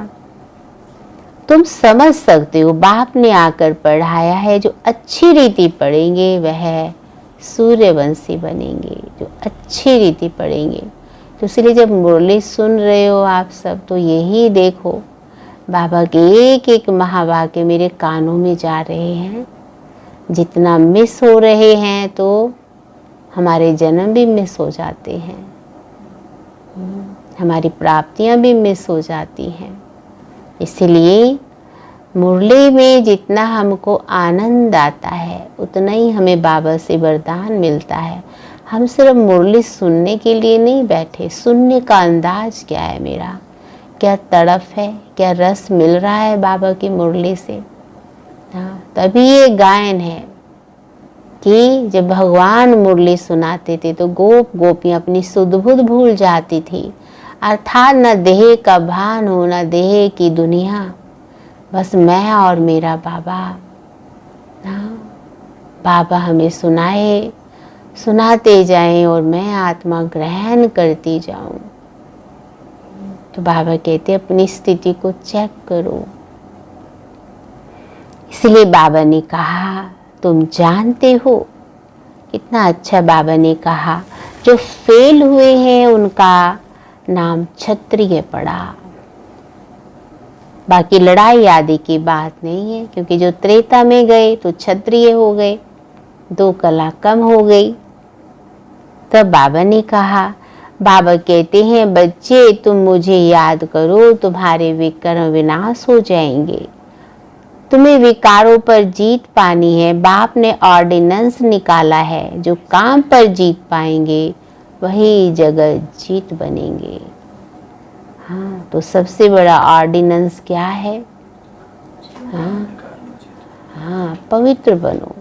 Speaker 2: तुम समझ सकते हो, बाप ने आकर पढ़ाया है। जो अच्छी रीति पढ़ेंगे वह सूर्यवंशी बनेंगे, जो अच्छी रीति पढ़ेंगे। तो इसलिए जब मुरली सुन रहे हो आप सब, तो यही देखो बाबा के एक एक महावाक्य मेरे कानों में जा रहे हैं। जितना मिस हो रहे हैं तो हमारे जन्म भी मिस हो जाते हैं, हमारी प्राप्तियां भी मिस हो जाती हैं। इसलिए मुरली में जितना हमको आनंद आता है उतना ही हमें बाबा से वरदान मिलता है। हम सिर्फ मुरली सुनने के लिए नहीं बैठे। सुनने का अंदाज क्या है मेरा, क्या तड़प है, क्या रस मिल रहा है बाबा की मुरली से। हाँ, तभी ये गायन है कि जब भगवान मुरली सुनाते थे तो गोप गोपियाँ अपनी सुध बुध भूल जाती थी। अर्थात न देह का भान हो, न देह की दुनिया, बस मैं और मेरा बाबा। हाँ, बाबा हमें सुनाए, सुनाते जाएं और मैं आत्मा ग्रहण करती जाऊं। तो बाबा कहते अपनी स्थिति को चेक करो। इसलिए बाबा ने कहा तुम जानते हो, कितना अच्छा बाबा ने कहा, जो फेल हुए हैं उनका नाम क्षत्रिय पड़ा। बाकी लड़ाई आदि की बात नहीं है, क्योंकि जो त्रेता में गए तो क्षत्रिय हो गए, 2 कला कम हो गई। तब बाबा ने कहा, बाबा कहते हैं बच्चे तुम मुझे याद करो, तुम्हारे विकर्म विनाश हो जाएंगे। तुम्हें विकारों पर जीत पानी है। बाप ने ऑर्डिनेंस निकाला है, जो काम पर जीत पाएंगे वही जगत जीत बनेंगे। हाँ, तो सबसे बड़ा ऑर्डिनेंस क्या है? हाँ, पवित्र बनो।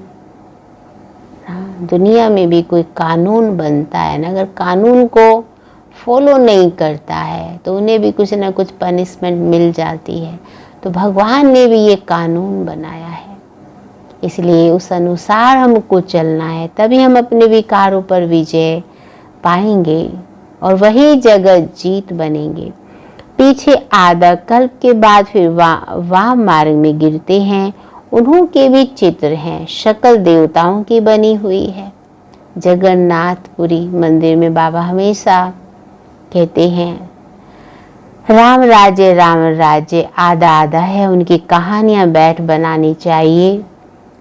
Speaker 2: हाँ, दुनिया में भी कोई कानून बनता है ना, अगर कानून को फॉलो नहीं करता है तो उन्हें भी कुछ ना कुछ पनिशमेंट मिल जाती है। तो भगवान ने भी ये कानून बनाया है, इसलिए उस अनुसार हमको चलना है, तभी हम अपने विकारों पर विजय पाएंगे और वही जगत जीत बनेंगे। पीछे आधा कल्प के बाद फिर वाम मार्ग में गिरते हैं, उन्हों के भी चित्र हैं, शक्ल देवताओं की बनी हुई है। जगन्नाथपुरी मंदिर में बाबा हमेशा कहते हैं राम राज्य आधा आधा है, उनकी कहानियां बैठ बनानी चाहिए।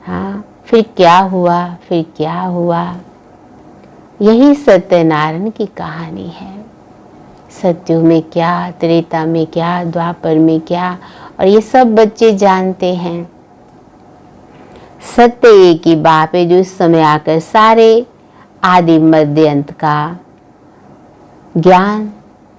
Speaker 2: हाँ, फिर क्या हुआ, यही सत्यनारायण की कहानी है। सत्युग में क्या, त्रेता में क्या, द्वापर में क्या, और ये सब बच्चे जानते हैं। सत्य एक ही बाप है जो इस समय आकर सारे आदि मध्य अंत का ज्ञान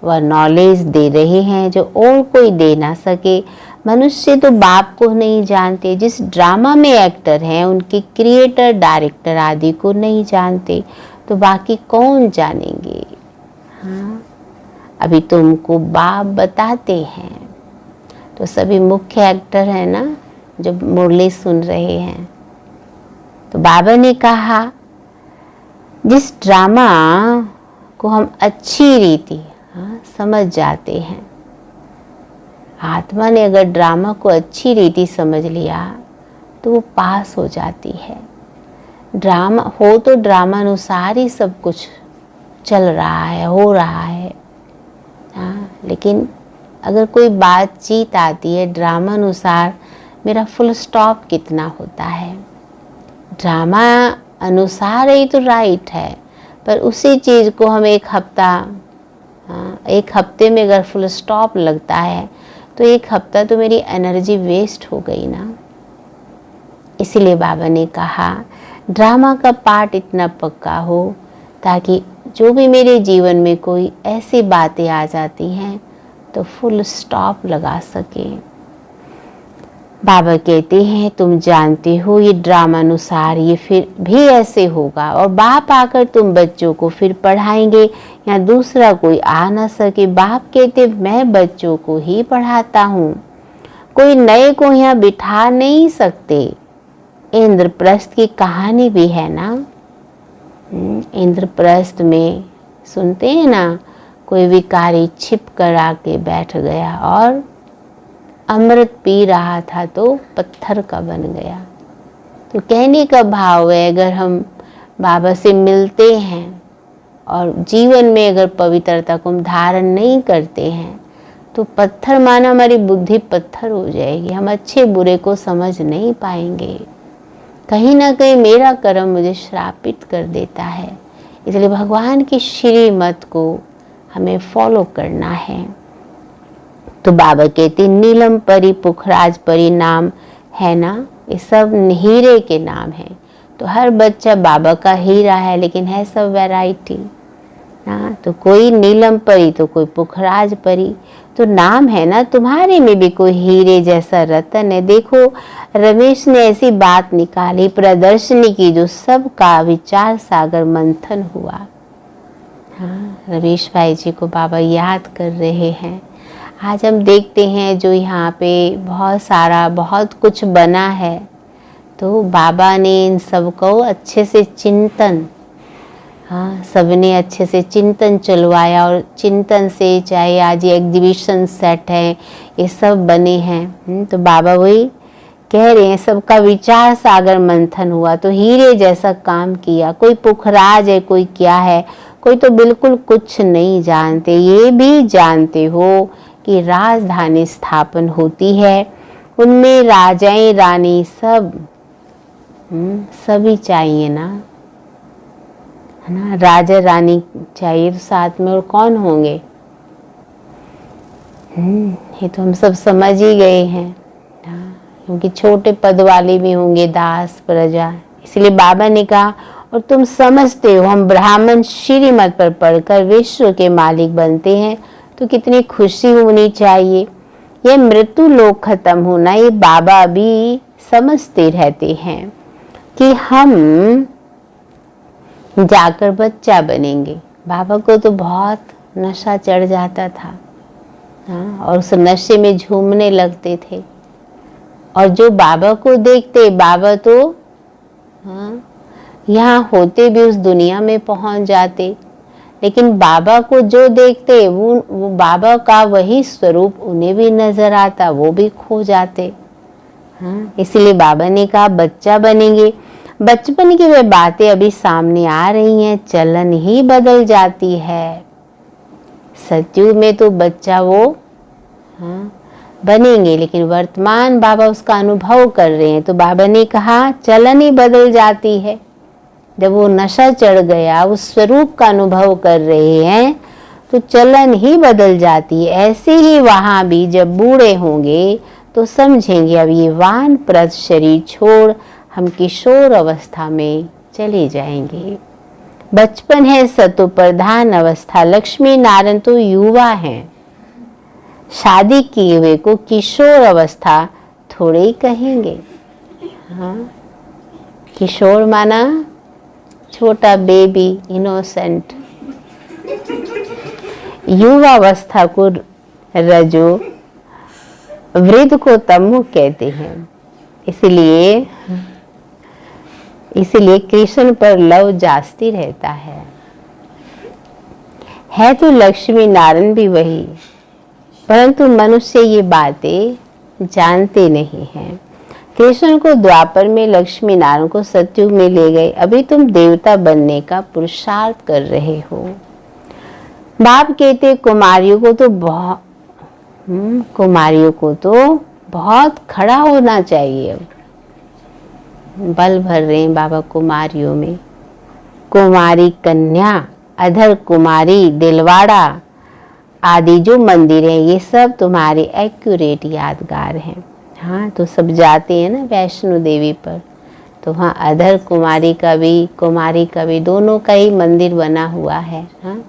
Speaker 2: व नॉलेज दे रहे हैं, जो और कोई दे ना सके। मनुष्य तो बाप को नहीं जानते, जिस ड्रामा में एक्टर हैं उनके क्रिएटर डायरेक्टर आदि को नहीं जानते, तो बाकी कौन जानेंगे। हाँ, अभी तुमको बाप बताते हैं। तो सभी मुख्य एक्टर हैं ना जो मुरली सुन रहे हैं। तो बाबा ने कहा जिस ड्रामा को हम अच्छी रीति समझ जाते हैं, आत्मा ने अगर ड्रामा को अच्छी रीति समझ लिया तो वो पास हो जाती है। ड्रामा हो तो ड्रामा अनुसार ही सब कुछ चल रहा है, हो रहा है। हाँ, लेकिन अगर कोई बातचीत आती है ड्रामा अनुसार, मेरा फुल स्टॉप कितना होता है। ड्रामा अनुसार ही तो राइट है, पर उसी चीज़ को हम एक हफ्ते में अगर फुल स्टॉप लगता है तो एक हफ्ता तो मेरी एनर्जी वेस्ट हो गई ना। इसीलिए बाबा ने कहा ड्रामा का पार्ट इतना पक्का हो ताकि जो भी मेरे जीवन में कोई ऐसी बातें आ जाती हैं तो फुल स्टॉप लगा सके। बाबा कहते हैं तुम जानते हो ये ड्रामा अनुसार ये फिर भी ऐसे होगा, और बाप आकर तुम बच्चों को फिर पढ़ाएंगे, यहाँ दूसरा कोई आ ना सके। बाप कहते मैं बच्चों को ही पढ़ाता हूँ, कोई नए को यहाँ बिठा नहीं सकते। इंद्रप्रस्थ की कहानी भी है ना, इंद्रप्रस्थ में सुनते हैं ना, कोई विकारी छिप कर आके बैठ गया और अमृत पी रहा था तो पत्थर का बन गया। तो कहने का भाव है अगर हम बाबा से मिलते हैं और जीवन में अगर पवित्रता को हम धारण नहीं करते हैं तो पत्थर माना हमारी बुद्धि पत्थर हो जाएगी, हम अच्छे बुरे को समझ नहीं पाएंगे। कहीं ना कहीं मेरा कर्म मुझे श्रापित कर देता है, इसलिए भगवान की श्रीमत को हमें फॉलो करना है। तो बाबा कहते नीलम परी पुखराज परी नाम है ना, ये सब हीरे के नाम है। तो हर बच्चा बाबा का हीरा है, लेकिन है सब वैरायटी ना। तो कोई नीलम परी तो कोई पुखराज परी, तो नाम है ना। तुम्हारे में भी कोई हीरे जैसा रतन है। देखो रमेश ने ऐसी बात निकाली, प्रदर्शनी की, जो सबका विचार सागर मंथन हुआ। हाँ, रमेश भाई जी को बाबा याद कर रहे हैं। आज हम देखते हैं जो यहाँ पे बहुत कुछ बना है, तो बाबा ने इन सबको अच्छे से चिंतन, हाँ, सबने अच्छे से चिंतन चलवाया, और चिंतन से चाहे आज ये एग्जीबिशन सेट है, ये सब बने हैं। तो बाबा वही कह रहे हैं सबका विचार सागर मंथन हुआ तो हीरे जैसा काम किया। कोई पुखराज है, कोई क्या है, कोई तो बिल्कुल कुछ नहीं जानते। ये भी जानते हो कि राजधानी स्थापन होती है, उनमें राजाएं रानी सब सभी चाहिए ना, है ना। राजा रानी चाहिए तो साथ में और कौन होंगे, ये तो हम सब समझ ही गए हैं, क्योंकि छोटे पद वाले भी होंगे, दास प्रजा। इसलिए बाबा ने कहा और तुम समझते हो हम ब्राह्मण श्रीमत पर पढ़कर विश्व के मालिक बनते हैं तो कितनी खुशी होनी चाहिए। ये मृत्यु लोक खत्म होना, ये बाबा भी समझते रहते हैं कि हम जाकर बच्चा बनेंगे। बाबा को तो बहुत नशा चढ़ जाता था, हाँ, और उस नशे में झूमने लगते थे। और जो बाबा को देखते, बाबा तो हाँ यहाँ होते भी उस दुनिया में पहुंच जाते, लेकिन बाबा को जो देखते वो बाबा का वही स्वरूप उन्हें भी नजर आता, वो भी खो जाते। हाँ, इसलिए बाबा ने कहा बच्चा बनेंगे। बचपन की वे बातें अभी सामने आ रही हैं, चलन ही बदल जाती है। सतयुग में तो बच्चा वो हाँ बनेंगे, लेकिन वर्तमान बाबा उसका अनुभव कर रहे हैं। तो बाबा ने कहा चलन ही बदल जाती है। जब वो नशा चढ़ गया, उस स्वरूप का अनुभव कर रहे हैं, तो चलन ही बदल जाती है। ऐसे ही वहां भी जब बूढ़े होंगे तो समझेंगे अब ये वानप्रस्थ शरीर छोड़ हम किशोर अवस्था में चले जाएंगे। बचपन है सतो प्रधान अवस्था, लक्ष्मी नारायण तो युवा हैं। शादी किए हुए को किशोर अवस्था थोड़े ही कहेंगे। हाँ, किशोर माना छोटा बेबी, इनोसेंट। युवा अवस्था को रजो, वृद्ध को तमो कहते हैं। इसलिए कृष्ण पर लव जास्ती रहता है तो लक्ष्मी नारायण भी वही, परंतु मनुष्य ये बातें जानते नहीं हैं। कृष्ण को द्वापर में, लक्ष्मी नारायण को सतयुग में ले गए। अभी तुम देवता बनने का पुरुषार्थ कर रहे हो। बाप कहते कुमारियों को तो बहुत खड़ा होना चाहिए। बल भर रहे हैं बाबा कुमारियों में। कुमारी कन्या, अधर कुमारी, दिलवाड़ा आदि जो मंदिर हैं, ये सब तुम्हारे एक्यूरेट यादगार हैं। हाँ, तो सब जाते हैं ना वैष्णो देवी पर, तो वहाँ अधर कुमारी का भी दोनों का ही मंदिर बना हुआ है। हाँ,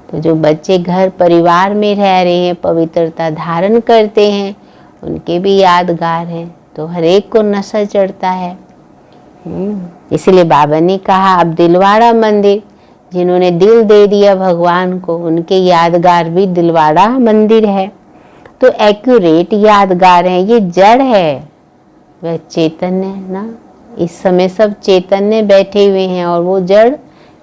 Speaker 2: तो जो बच्चे घर परिवार में रह रहे हैं, पवित्रता धारण करते हैं, उनके भी यादगार हैं। तो हर एक को नशा चढ़ता है। इसलिए बाबा ने कहा अब दिलवाड़ा मंदिर, जिन्होंने दिल दे दिया भगवान को, उनके यादगार भी दिलवाड़ा मंदिर है। तो एक्यूरेट यादगार है। ये जड़ है, वह चैतन्य ना। इस समय सब चैतन्य बैठे हुए हैं और वो जड़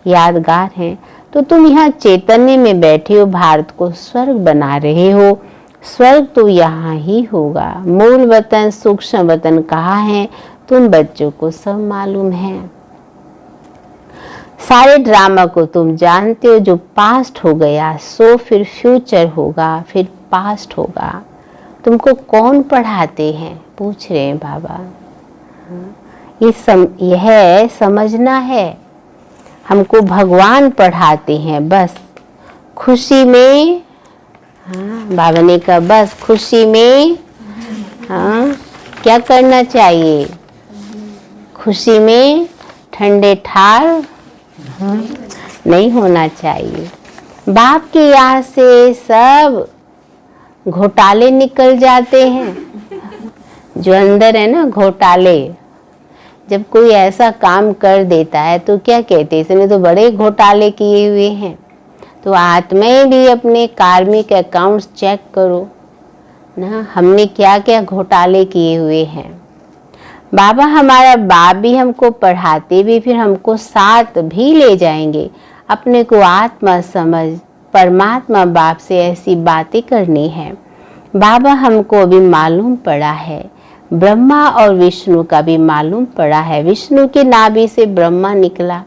Speaker 2: यादगार हैं। तो तुम यहाँ चैतन्य में बैठे हो, भारत को स्वर्ग बना रहे हो। स्वर्ग तो यहाँ ही होगा। मूल वतन, सूक्ष्म वतन कहाँ है, तुम बच्चों को सब मालूम है। सारे ड्रामा को तुम जानते हो। जो पास्ट हो गया सो फिर फ्यूचर होगा, फिर पास्ट होगा। तुमको कौन पढ़ाते हैं, पूछ रहे हैं बाबा। यह समझना है, हमको भगवान पढ़ाते हैं। बस खुशी में, हाँ, बाबा ने कहा बस खुशी में, हाँ, क्या करना चाहिए, खुशी में ठंडे ठार नहीं होना चाहिए। बाप के यहाँ से सब घोटाले निकल जाते हैं। जो अंदर है ना घोटाले, जब कोई ऐसा काम कर देता है तो क्या कहते हैं, इसने तो बड़े घोटाले किए हुए हैं। तो आत्माएं भी अपने कार्मिक अकाउंट्स चेक करो ना, हमने क्या क्या घोटाले किए हुए हैं। बाबा हमारा बाप भी हमको पढ़ाते भी, फिर हमको साथ भी ले जाएंगे। अपने को आत्मा समझ परमात्मा बाप से ऐसी बातें करनी है। बाबा हमको अभी मालूम पड़ा है, ब्रह्मा और विष्णु का भी मालूम पड़ा है। विष्णु के नाभि से ब्रह्मा निकला,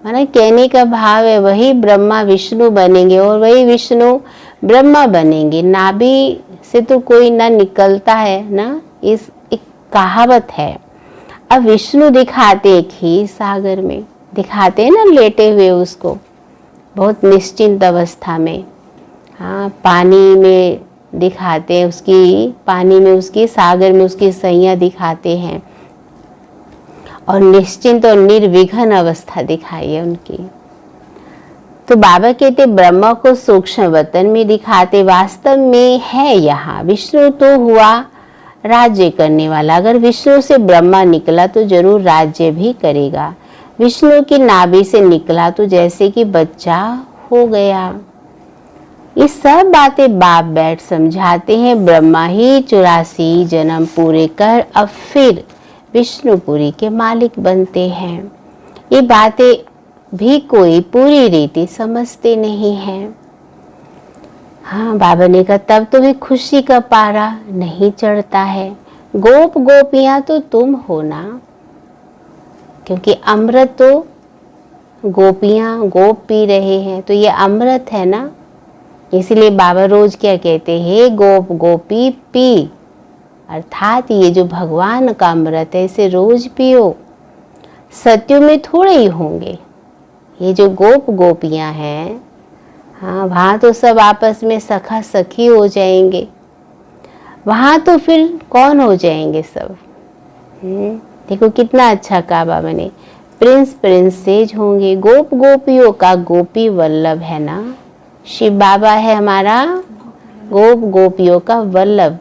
Speaker 2: माना कहने का भाव है वही ब्रह्मा विष्णु बनेंगे और वही विष्णु ब्रह्मा बनेंगे। नाभि से तो कोई ना निकलता है ना, इस एक कहावत है। अब विष्णु दिखाते एक ही सागर में, दिखाते हैं ना लेटे हुए उसको, बहुत निश्चिंत अवस्था में। हाँ, पानी में दिखाते हैं उसकी, पानी में उसकी, सागर में उसकी सैया दिखाते हैं, और निश्चिंत और निर्विघ्न अवस्था दिखाई है उनकी। तो बाबा कहते ब्रह्मा को सूक्ष्म वतन में दिखाते, वास्तव में है यहाँ। विष्णु तो हुआ राज्य करने वाला, अगर विष्णु से ब्रह्मा निकला तो जरूर राज्य भी करेगा। विष्णु की नाभि से निकला तो जैसे कि बच्चा हो गया। ये सब बातें बाप बैठ समझाते हैं। ब्रह्मा ही 84 जन्म पूरे कर अब फिर विष्णुपुरी के मालिक बनते हैं। ये बातें भी कोई पूरी रीति समझते नहीं हैं। हाँ, बाबा ने कहा तब तो भी खुशी का पारा नहीं चढ़ता है। गोप गोपियां तो तुम हो ना, क्योंकि अमृत तो गोपियां गोप पी रहे हैं, तो ये अमृत है ना। इसलिए बाबा रोज क्या कहते हैं, गोप गोपी पी, अर्थात ये जो भगवान का अमृत है इसे रोज पियो। सत्युग में थोड़े ही होंगे ये जो गोप गोपियां हैं। हाँ, वहाँ तो सब आपस में सखा सखी हो जाएंगे। वहाँ तो फिर कौन हो जाएंगे सब। देखो कितना अच्छा कहा बाबा ने, प्रिंस प्रिंसेज होंगे। गोप गोपियों का गोपी वल्लभ है ना, शिव बाबा है हमारा गोप गोपियों का वल्लभ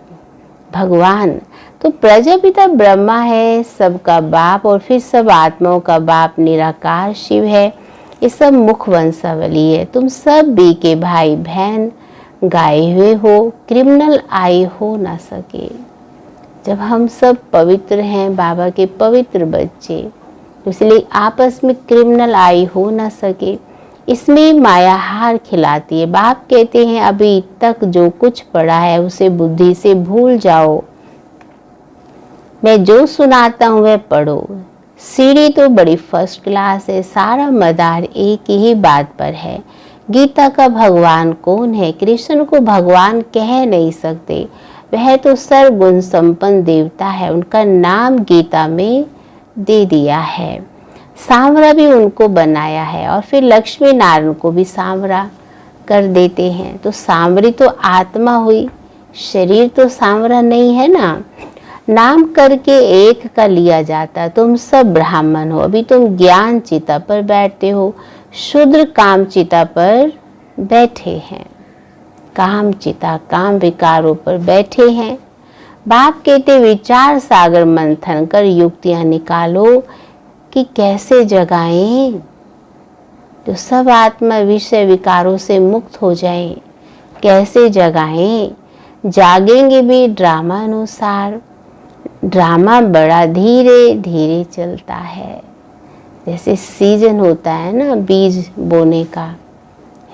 Speaker 2: भगवान। तो प्रजापिता ब्रह्मा है सबका बाप, और फिर सब आत्माओं का बाप निराकार शिव है। ये सब मुख वंशावली है। तुम सब बी के भाई बहन गाए हुए हो, क्रिमिनल आई हो ना सके। जब हम सब पवित्र हैं, बाबा के पवित्र बच्चे, इसलिए आपस में क्रिमिनल आई हो ना सके। इसमें माया हार खिलाती है। बाप कहते हैं अभी तक जो कुछ पढ़ा है उसे बुद्धि से भूल जाओ। मैं जो सुनाता हूँ वह पढ़ो। सीढ़ी तो बड़ी फर्स्ट क्लास है, सारा मदार एक ही बात पर है। गीता का भगवान कौन है? कृष्ण को भगवान कह नहीं सकते, वह तो सर्वगुण संपन्न देवता है। उनका नाम गीता में दे दिया है। सांवरा भी उनको बनाया है, और फिर लक्ष्मी नारायण को भी सांवरा कर देते हैं। तो सांवरी तो आत्मा हुई, शरीर तो सांवरा नहीं है ना। नाम करके एक का लिया जाता। तुम सब ब्राह्मण हो, अभी तुम ज्ञान चिता पर बैठते हो, शूद्र काम चिता पर बैठे हैं, काम चिता काम विकारों पर बैठे हैं। बाप कहते विचार सागर मंथन कर युक्तियां निकालो कि कैसे जगाएं तो सब आत्मा विषय विकारों से मुक्त हो जाएं। कैसे जगाएं? जागेंगे भी ड्रामा अनुसार। ड्रामा बड़ा धीरे धीरे चलता है। जैसे सीजन होता है ना बीज बोने का,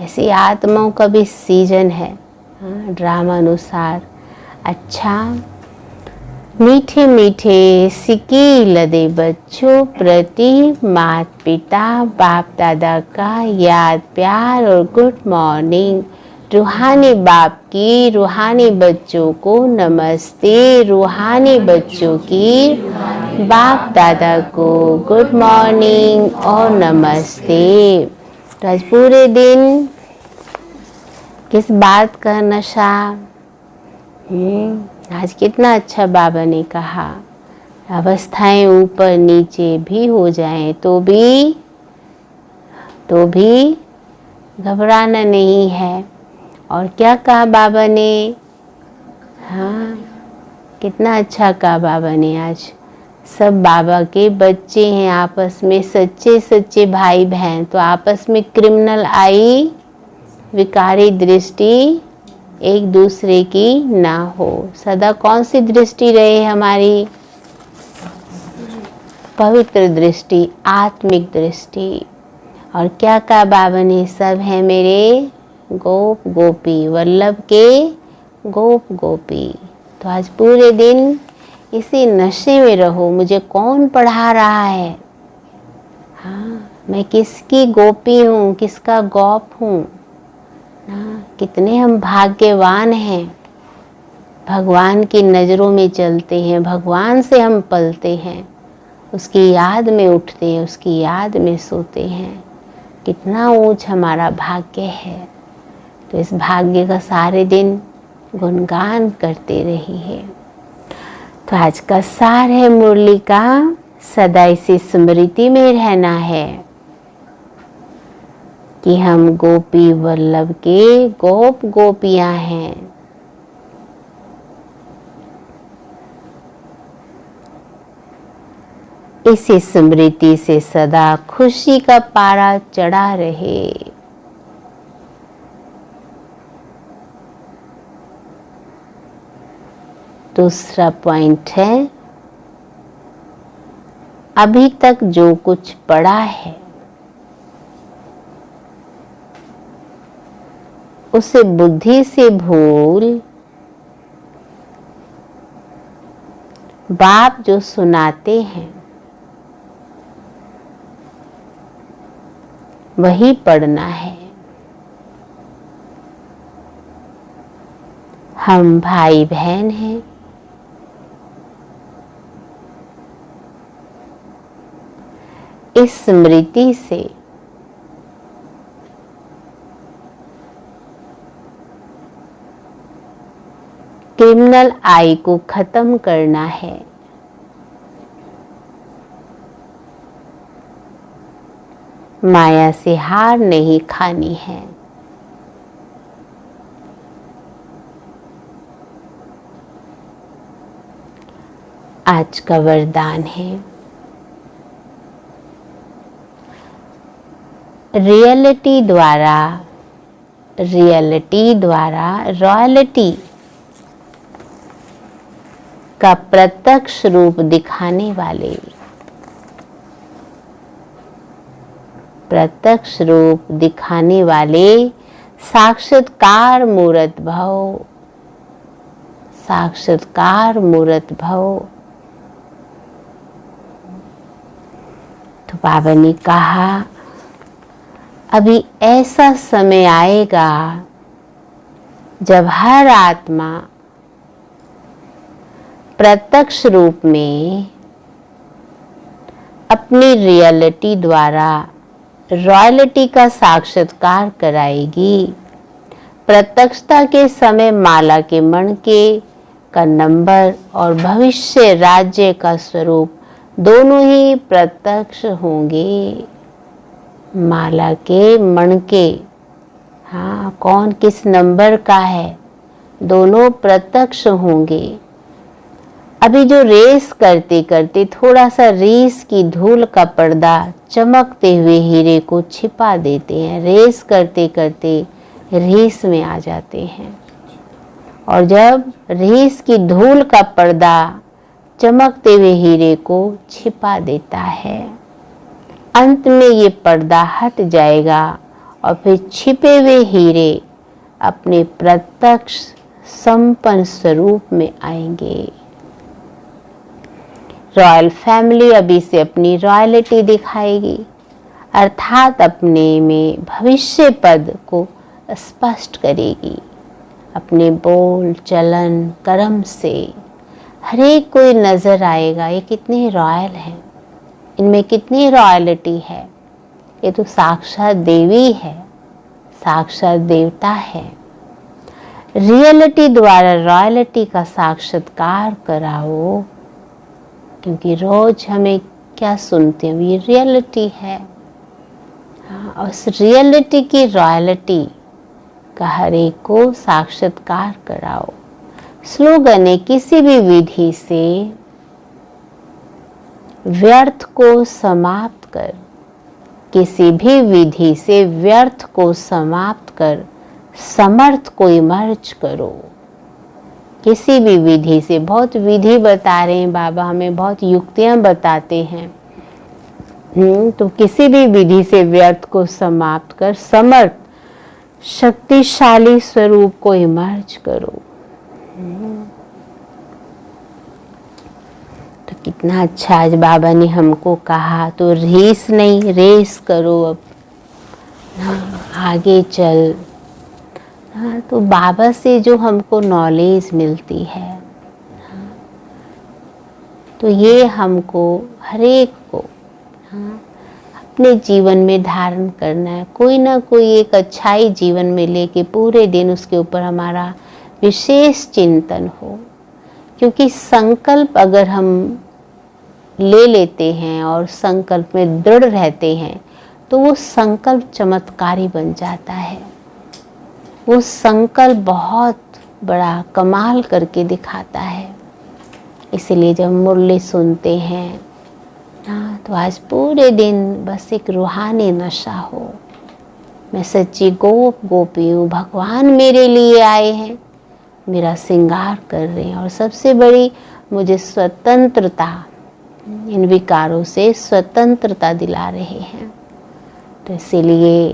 Speaker 2: ऐसे आत्माओं का भी सीजन है। हाँ, ड्रामा अनुसार। अच्छा, मीठे मीठे सिकी लदे बच्चों प्रति माता पिता बाप दादा का याद प्यार और गुड मॉर्निंग। रूहानी बाप की रूहानी बच्चों को नमस्ते। रूहानी बच्चों की बाप दादा को गुड मॉर्निंग और नमस्ते। तो आज पूरे दिन किस बात का नशा? आज कितना अच्छा बाबा ने कहा, अवस्थाएं ऊपर नीचे भी हो जाएं तो भी घबराना नहीं है। और क्या कहा बाबा ने? हाँ, कितना अच्छा कहा बाबा ने। आज सब बाबा के बच्चे हैं, आपस में सच्चे सच्चे भाई बहन। तो आपस में क्रिमिनल आई विकारी दृष्टि एक दूसरे की ना हो। सदा कौन सी दृष्टि रहे हमारी? पवित्र दृष्टि, आत्मिक दृष्टि। और क्या कहा बाबा ने? सब है मेरे गोप गोपी, वल्लभ के गोप गोपी। तो आज पूरे दिन इसी नशे में रहो। मुझे कौन पढ़ा रहा है? हाँ, मैं किसकी गोपी हूँ, किसका गोप हूँ? कितने हम भाग्यवान हैं। भगवान की नज़रों में चलते हैं, भगवान से हम पलते हैं, उसकी याद में उठते हैं, उसकी याद में सोते हैं। कितना ऊंच हमारा भाग्य है। तो इस भाग्य का सारे दिन गुणगान करते रहिए। तो आज का सार है मुरली का, सदा इसी स्मृति में रहना है कि हम गोपी वल्लभ के गोप गोपियां हैं। इस स्मृति से सदा खुशी का पारा चढ़ा रहे। दूसरा पॉइंट है, अभी तक जो कुछ पड़ा है उसे बुद्धि से भूल बाप जो सुनाते हैं वही पढ़ना है। हम भाई बहन हैं, इस स्मृति से क्रिमिनल आई को खत्म करना है। माया से हार नहीं खानी है। आज का वरदान है, रियलिटी द्वारा रॉयल्टी का प्रत्यक्ष रूप दिखाने वाले, साक्षात्कार मूर्त भव। तो बाबा ने कहा, अभी ऐसा समय आएगा जब हर आत्मा प्रत्यक्ष रूप में अपनी रियलिटी द्वारा रॉयल्टी का साक्षात्कार कराएगी। प्रत्यक्षता के समय माला के मणके का नंबर और भविष्य राज्य का स्वरूप दोनों ही प्रत्यक्ष होंगे। माला के मणके, हाँ, कौन किस नंबर का है, दोनों प्रत्यक्ष होंगे। अभी जो रेस करते करते थोड़ा सा रेस की धूल का पर्दा चमकते हुए हीरे को छिपा देते हैं, रेस करते करते रेस में आ जाते हैं, और जब रेस की धूल का पर्दा चमकते हुए हीरे को छिपा देता है, अंत में ये पर्दा हट जाएगा और फिर छिपे हुए हीरे अपने प्रत्यक्ष संपन्न स्वरूप में आएंगे। रॉयल फैमिली अभी से अपनी रॉयल्टी दिखाएगी, अर्थात अपने में भविष्य पद को स्पष्ट करेगी। अपने बोल चलन कर्म से हर एक कोई नजर आएगा, ये कितने रॉयल हैं, इनमें कितनी रॉयल्टी है। ये तो साक्षात देवी है, साक्षात देवता है। रियलिटी द्वारा रॉयल्टी का साक्षात्कार कराओ, क्योंकि रोज हमें क्या सुनते हैं, ये रियलिटी है। हाँ, और उस रियलिटी की रॉयल्टी का हर एक को साक्षात्कार कराओ। स्लोगन है, किसी भी विधि से व्यर्थ को समाप्त कर, किसी भी विधि से व्यर्थ को समाप्त कर समर्थ को इमर्ज करो। किसी भी विधि से, बहुत विधि बता रहे हैं बाबा, हमें बहुत युक्तियां बताते हैं। तो किसी भी विधि से व्यर्थ को समाप्त कर समर्थ शक्तिशाली स्वरूप को इमर्ज करो। तो कितना अच्छा आज बाबा ने हमको कहा, तो रेस नहीं रेस करो, अब आगे चल। हाँ, तो बाबा से जो हमको नॉलेज मिलती है, तो ये हमको हर एक को अपने जीवन में धारण करना है। कोई ना कोई एक अच्छाई जीवन में लेके पूरे दिन उसके ऊपर हमारा विशेष चिंतन हो, क्योंकि संकल्प अगर हम ले लेते हैं और संकल्प में दृढ़ रहते हैं तो वो संकल्प चमत्कारी बन जाता है। वो संकल्प बहुत बड़ा कमाल करके दिखाता है। इसलिए जब मुरली सुनते हैं हाँ, तो आज पूरे दिन बस एक रूहानी नशा हो। मैं सच्ची गोप गोपी हूँ, भगवान मेरे लिए आए हैं, मेरा श्रृंगार कर रहे हैं और सबसे बड़ी मुझे स्वतंत्रता, इन विकारों से स्वतंत्रता दिला रहे हैं। तो इसीलिए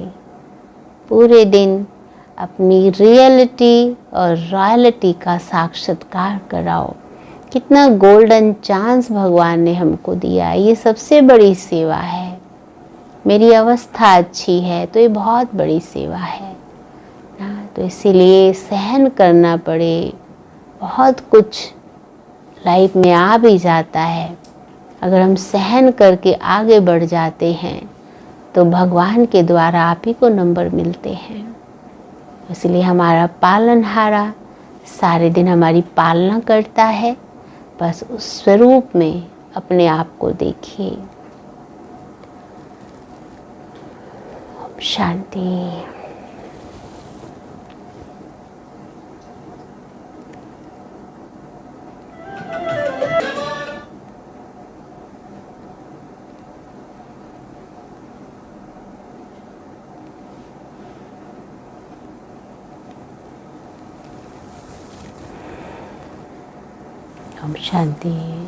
Speaker 2: पूरे दिन अपनी रियलिटी और रॉयल्टी का साक्षात्कार कराओ। कितना गोल्डन चांस भगवान ने हमको दिया है, ये सबसे बड़ी सेवा है। मेरी अवस्था अच्छी है तो ये बहुत बड़ी सेवा है ना। तो इसीलिए सहन करना पड़े, बहुत कुछ लाइफ में आ भी जाता है। अगर हम सहन करके आगे बढ़ जाते हैं तो भगवान के द्वारा आप ही को नंबर मिलते हैं। इसलिए हमारा पालनहारा सारे दिन हमारी पालना करता है, बस उस स्वरूप में अपने आप को देखिए। शांति। ओम शांति।